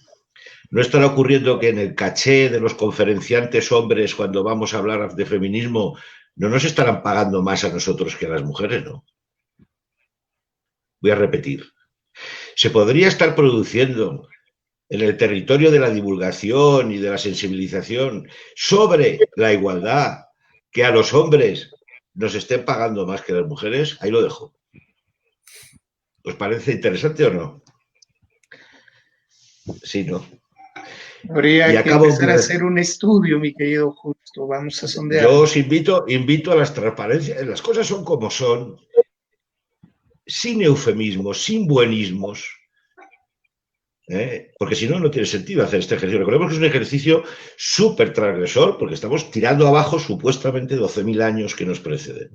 Speaker 4: ¿No estará ocurriendo que en el caché de los conferenciantes hombres, cuando vamos a hablar de feminismo, no nos estarán pagando más a nosotros que a las mujeres, no? Voy a repetir. Se podría estar produciendo en el territorio de la divulgación y de la sensibilización sobre la igualdad, que a los hombres nos estén pagando más que a las mujeres. Ahí lo dejo. ¿Os parece interesante o no? Sí, ¿no?
Speaker 1: Habría que empezar a hacer un estudio, mi querido Justo. Vamos a sondear.
Speaker 4: Yo os invito a las transparencias. Las cosas son como son, sin eufemismos, sin buenismos. Porque si no, no tiene sentido hacer este ejercicio. Recordemos que es un ejercicio súper transgresor, porque estamos tirando abajo supuestamente 12.000 años que nos preceden.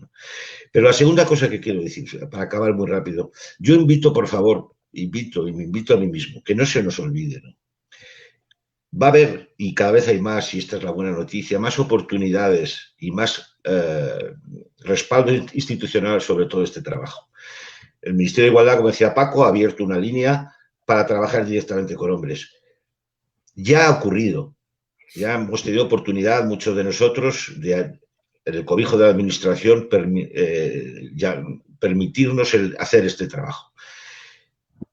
Speaker 4: Pero la segunda cosa que quiero decir, para acabar muy rápido, yo invito, por favor, y me invito a mí mismo, que no se nos olvide, ¿no? Va a haber, y cada vez hay más, y esta es la buena noticia, más oportunidades y más respaldo institucional sobre todo este trabajo. El Ministerio de Igualdad, como decía Paco, ha abierto una línea para trabajar directamente con hombres. Ya ha ocurrido, ya hemos tenido oportunidad, muchos de nosotros, en el cobijo de la administración, ya permitirnos hacer este trabajo.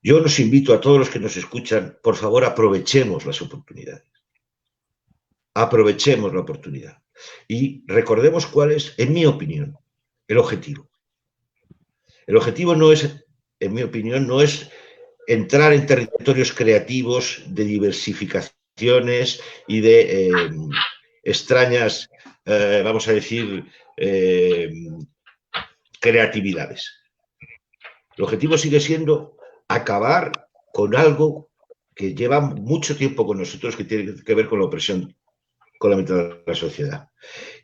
Speaker 4: Yo los invito a todos los que nos escuchan, por favor, aprovechemos las oportunidades. Aprovechemos la oportunidad. Y recordemos cuál es, en mi opinión, el objetivo. El objetivo no es, en mi opinión, no es entrar en territorios creativos de diversificaciones y de extrañas, vamos a decir, creatividades. El objetivo sigue siendo acabar con algo que lleva mucho tiempo con nosotros, que tiene que ver con la opresión, con la mitad de la sociedad.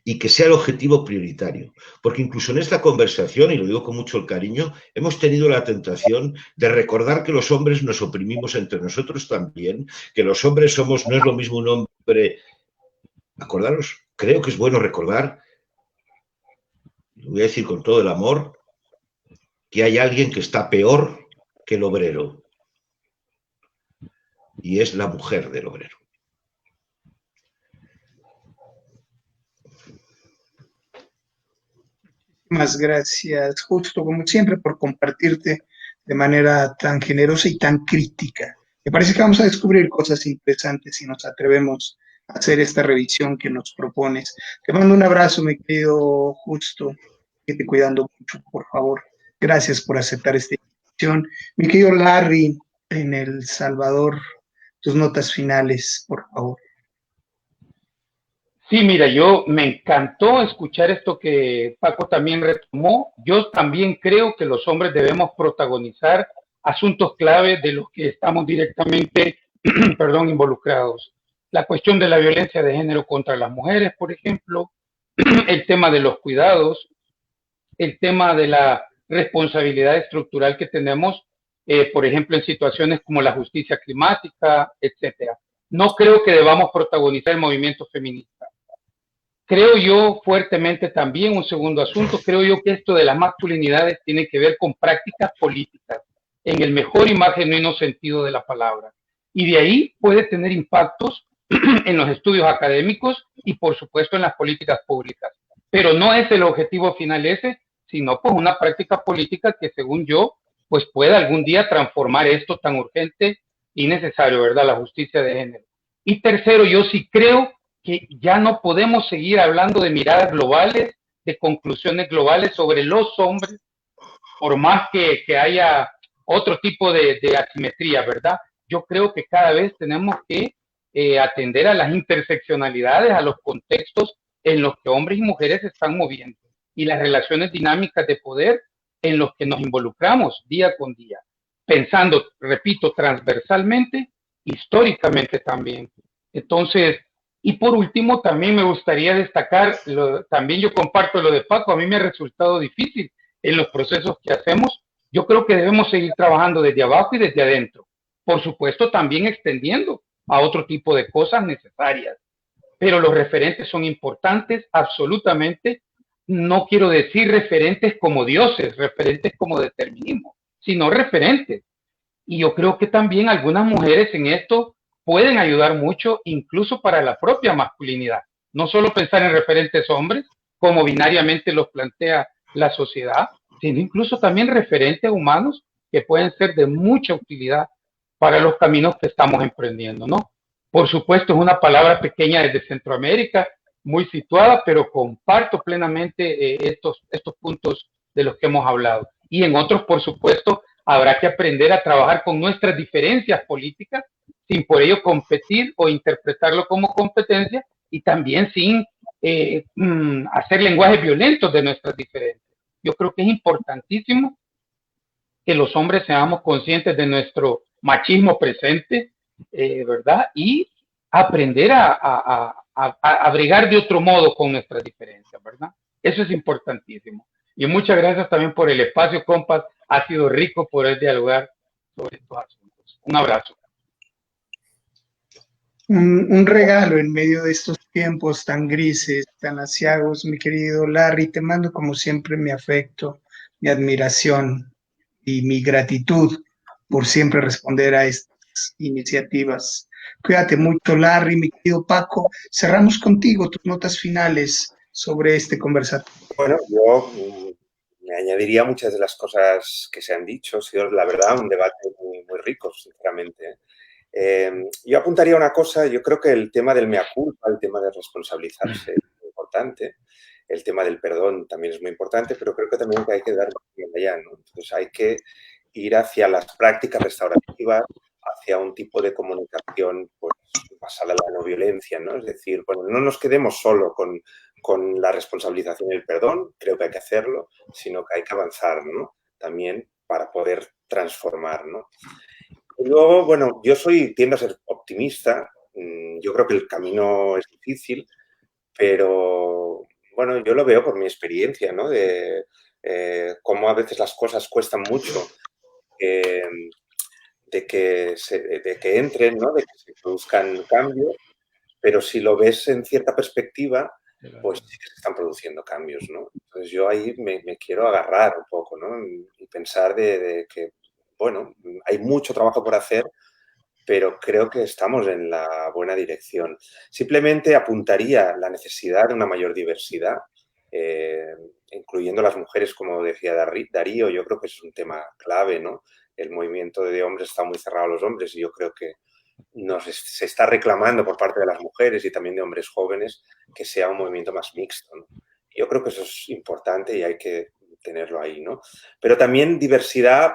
Speaker 4: Y que sea el objetivo prioritario. Porque incluso en esta conversación, y lo digo con mucho cariño, hemos tenido la tentación de recordar que los hombres nos oprimimos entre nosotros también, que los hombres somos, no es lo mismo un hombre. Acordaros, creo que es bueno recordar, lo voy a decir con todo el amor, que hay alguien que está peor que el obrero. Y es la mujer del obrero.
Speaker 1: Muchas gracias, Justo, como siempre, por compartirte de manera tan generosa y tan crítica. Me parece que vamos a descubrir cosas interesantes si nos atrevemos a hacer esta revisión que nos propones. Te mando un abrazo, mi querido Justo, que te cuidando mucho, por favor. Gracias por aceptar esta invitación. Mi querido Larry, en El Salvador, tus notas finales, por favor.
Speaker 5: Sí, mira, me encantó escuchar esto que Paco también retomó. Yo también creo que los hombres debemos protagonizar asuntos clave de los que estamos directamente, perdón, involucrados. La cuestión de la violencia de género contra las mujeres, por ejemplo, el tema de los cuidados, el tema de la responsabilidad estructural que tenemos, por ejemplo, en situaciones como la justicia climática, etcétera. No creo que debamos protagonizar el movimiento feminista. Creo yo fuertemente también, un segundo asunto, creo yo que esto de las masculinidades tiene que ver con prácticas políticas, en el mejor y más genuino sentido de la palabra. Y de ahí puede tener impactos en los estudios académicos y por supuesto en las políticas públicas. Pero no es el objetivo final ese, sino pues una práctica política que según yo, pues pueda algún día transformar esto tan urgente y necesario, ¿verdad? La justicia de género. Y tercero, yo sí creo que ya no podemos seguir hablando de miradas globales, de conclusiones globales sobre los hombres, por más que haya otro tipo de asimetría, ¿verdad? Yo creo que cada vez tenemos que atender a las interseccionalidades, a los contextos en los que hombres y mujeres se están moviendo y las relaciones dinámicas de poder en los que nos involucramos día con día, pensando, repito, transversalmente, históricamente también. Entonces, y por último, también me gustaría destacar, también yo comparto lo de Paco, a mí me ha resultado difícil en los procesos que hacemos. Yo creo que debemos seguir trabajando desde abajo y desde adentro. Por supuesto, también extendiendo a otro tipo de cosas necesarias. Pero los referentes son importantes, absolutamente. No quiero decir referentes como dioses, referentes como determinismo, sino referentes. Y yo creo que también algunas mujeres en esto pueden ayudar mucho, incluso para la propia masculinidad. No solo pensar en referentes hombres, como binariamente los plantea la sociedad, sino incluso también referentes humanos que pueden ser de mucha utilidad para los caminos que estamos emprendiendo, ¿no? Por supuesto, es una palabra pequeña desde Centroamérica, muy situada, pero comparto plenamente estos puntos de los que hemos hablado. Y en otros, por supuesto, habrá que aprender a trabajar con nuestras diferencias políticas, sin por ello competir o interpretarlo como competencia, y también sin hacer lenguajes violentos de nuestras diferencias. Yo creo que es importantísimo que los hombres seamos conscientes de nuestro machismo presente, ¿verdad? Y aprender a bregar de otro modo con nuestras diferencias, ¿verdad? Eso es importantísimo. Y muchas gracias también por el espacio, compas. Ha sido rico poder dialogar sobre estos asuntos. Un abrazo.
Speaker 1: Un regalo en medio de estos tiempos tan grises, tan aciagos, mi querido Larry. Te mando como siempre mi afecto, mi admiración y mi gratitud por siempre responder a estas iniciativas. Cuídate mucho, Larry, mi querido Paco. Cerramos contigo tus notas finales sobre este conversatorio.
Speaker 3: Bueno, yo me añadiría muchas de las cosas que se han dicho. Ha sido, la verdad, un debate muy, muy rico, sinceramente. Yo apuntaría una cosa, yo creo que el tema del mea culpa, el tema de responsabilizarse es muy importante, el tema del perdón también es muy importante, pero creo que también hay que dar más allá, ¿no? Entonces hay que ir hacia las prácticas restaurativas, hacia un tipo de comunicación pues, basada en la no violencia, ¿no? Es decir, bueno, no nos quedemos solo con la responsabilización y el perdón, creo que hay que hacerlo, sino que hay que avanzar, ¿no? También para poder transformar, ¿no? Y luego, bueno, tiendo a ser optimista. Yo creo que el camino es difícil, pero bueno, yo lo veo por mi experiencia, ¿no? De cómo a veces las cosas cuestan mucho de que entren, ¿no? De que se produzcan cambios, pero si lo ves en cierta perspectiva, pues sí que se están produciendo cambios, ¿no? Entonces yo ahí me quiero agarrar un poco, ¿no? Y pensar de que, bueno, hay mucho trabajo por hacer, pero creo que estamos en la buena dirección. Simplemente apuntaría la necesidad de una mayor diversidad, incluyendo las mujeres, como decía Darío, yo creo que es un tema clave, ¿no? El movimiento de hombres está muy cerrado a los hombres y yo creo que se está reclamando por parte de las mujeres y también de hombres jóvenes que sea un movimiento más mixto, ¿no? Yo creo que eso es importante y hay que tenerlo ahí, ¿no? Pero también diversidad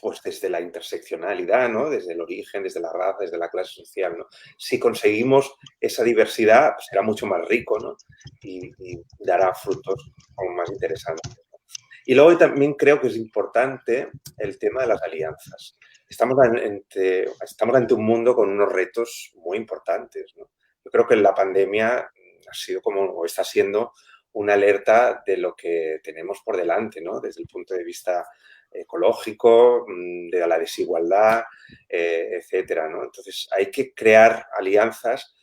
Speaker 3: pues desde la interseccionalidad, ¿no? Desde el origen, desde la raza, desde la clase social, ¿no? Si conseguimos esa diversidad, pues será mucho más rico, ¿no? Y dará frutos aún más interesantes, ¿no? Y luego también creo que es importante el tema de las alianzas. Estamos ante un mundo con unos retos muy importantes, ¿no? Yo creo que la pandemia ha sido o está siendo una alerta de lo que tenemos por delante, ¿no? Desde el punto de vista ecológico, de la desigualdad, etcétera, ¿no? Entonces hay que crear alianzas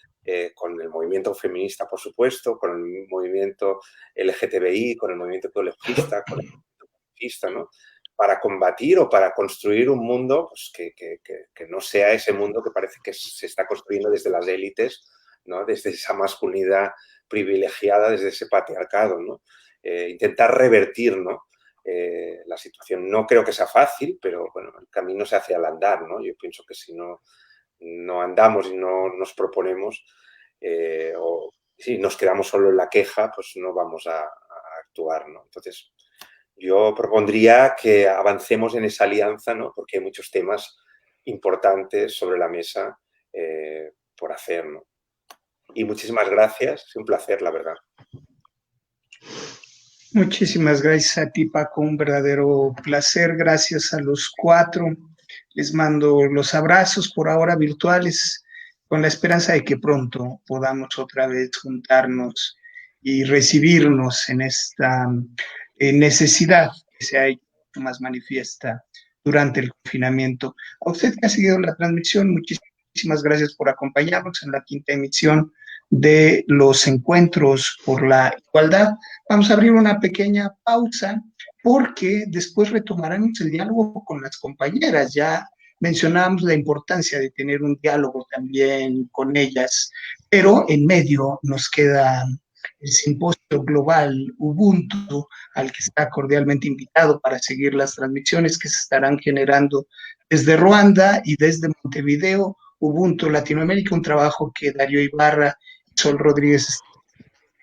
Speaker 3: con el movimiento feminista, por supuesto, con el movimiento LGTBI, con el movimiento ecologista, con el movimiento pacifista, ¿no? Para combatir o para construir un mundo pues, que no sea ese mundo que parece que se está construyendo desde las élites, ¿no? Desde esa masculinidad privilegiada, desde ese patriarcado, ¿no? Intentar revertir, ¿no? La situación. No creo que sea fácil, pero bueno, el camino se hace al andar, ¿no? Yo pienso que si no andamos y no nos proponemos o si nos quedamos solo en la queja, pues no vamos a actuar, ¿no? Entonces, yo propondría que avancemos en esa alianza, ¿no? Porque hay muchos temas importantes sobre la mesa por hacer, ¿no? Y muchísimas gracias, es un placer, la verdad.
Speaker 1: Muchísimas gracias a ti, Paco, un verdadero placer. Gracias a los cuatro. Les mando los abrazos por ahora virtuales, con la esperanza de que pronto podamos otra vez juntarnos y recibirnos en esta necesidad que se ha hecho más manifiesta durante el confinamiento. A usted que ha seguido la transmisión, muchísimas gracias por acompañarnos en la 5ª emisión de los Encuentros por la Igualdad. Vamos a abrir una pequeña pausa porque después retomaremos el diálogo con las compañeras. Ya mencionábamos la importancia de tener un diálogo también con ellas, pero en medio nos queda el simposio global Ubuntu, al que está cordialmente invitado para seguir las transmisiones que se estarán generando desde Ruanda y desde Montevideo. Ubuntu Latinoamérica, un trabajo que Darío Ibarra y Sol Rodríguez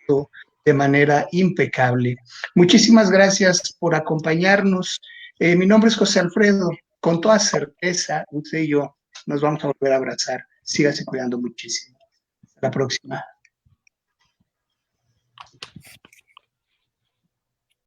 Speaker 1: están de manera impecable. Muchísimas gracias por acompañarnos. Mi nombre es José Alfredo. Con toda certeza, usted y yo nos vamos a volver a abrazar. Sígase cuidando muchísimo. Hasta la próxima.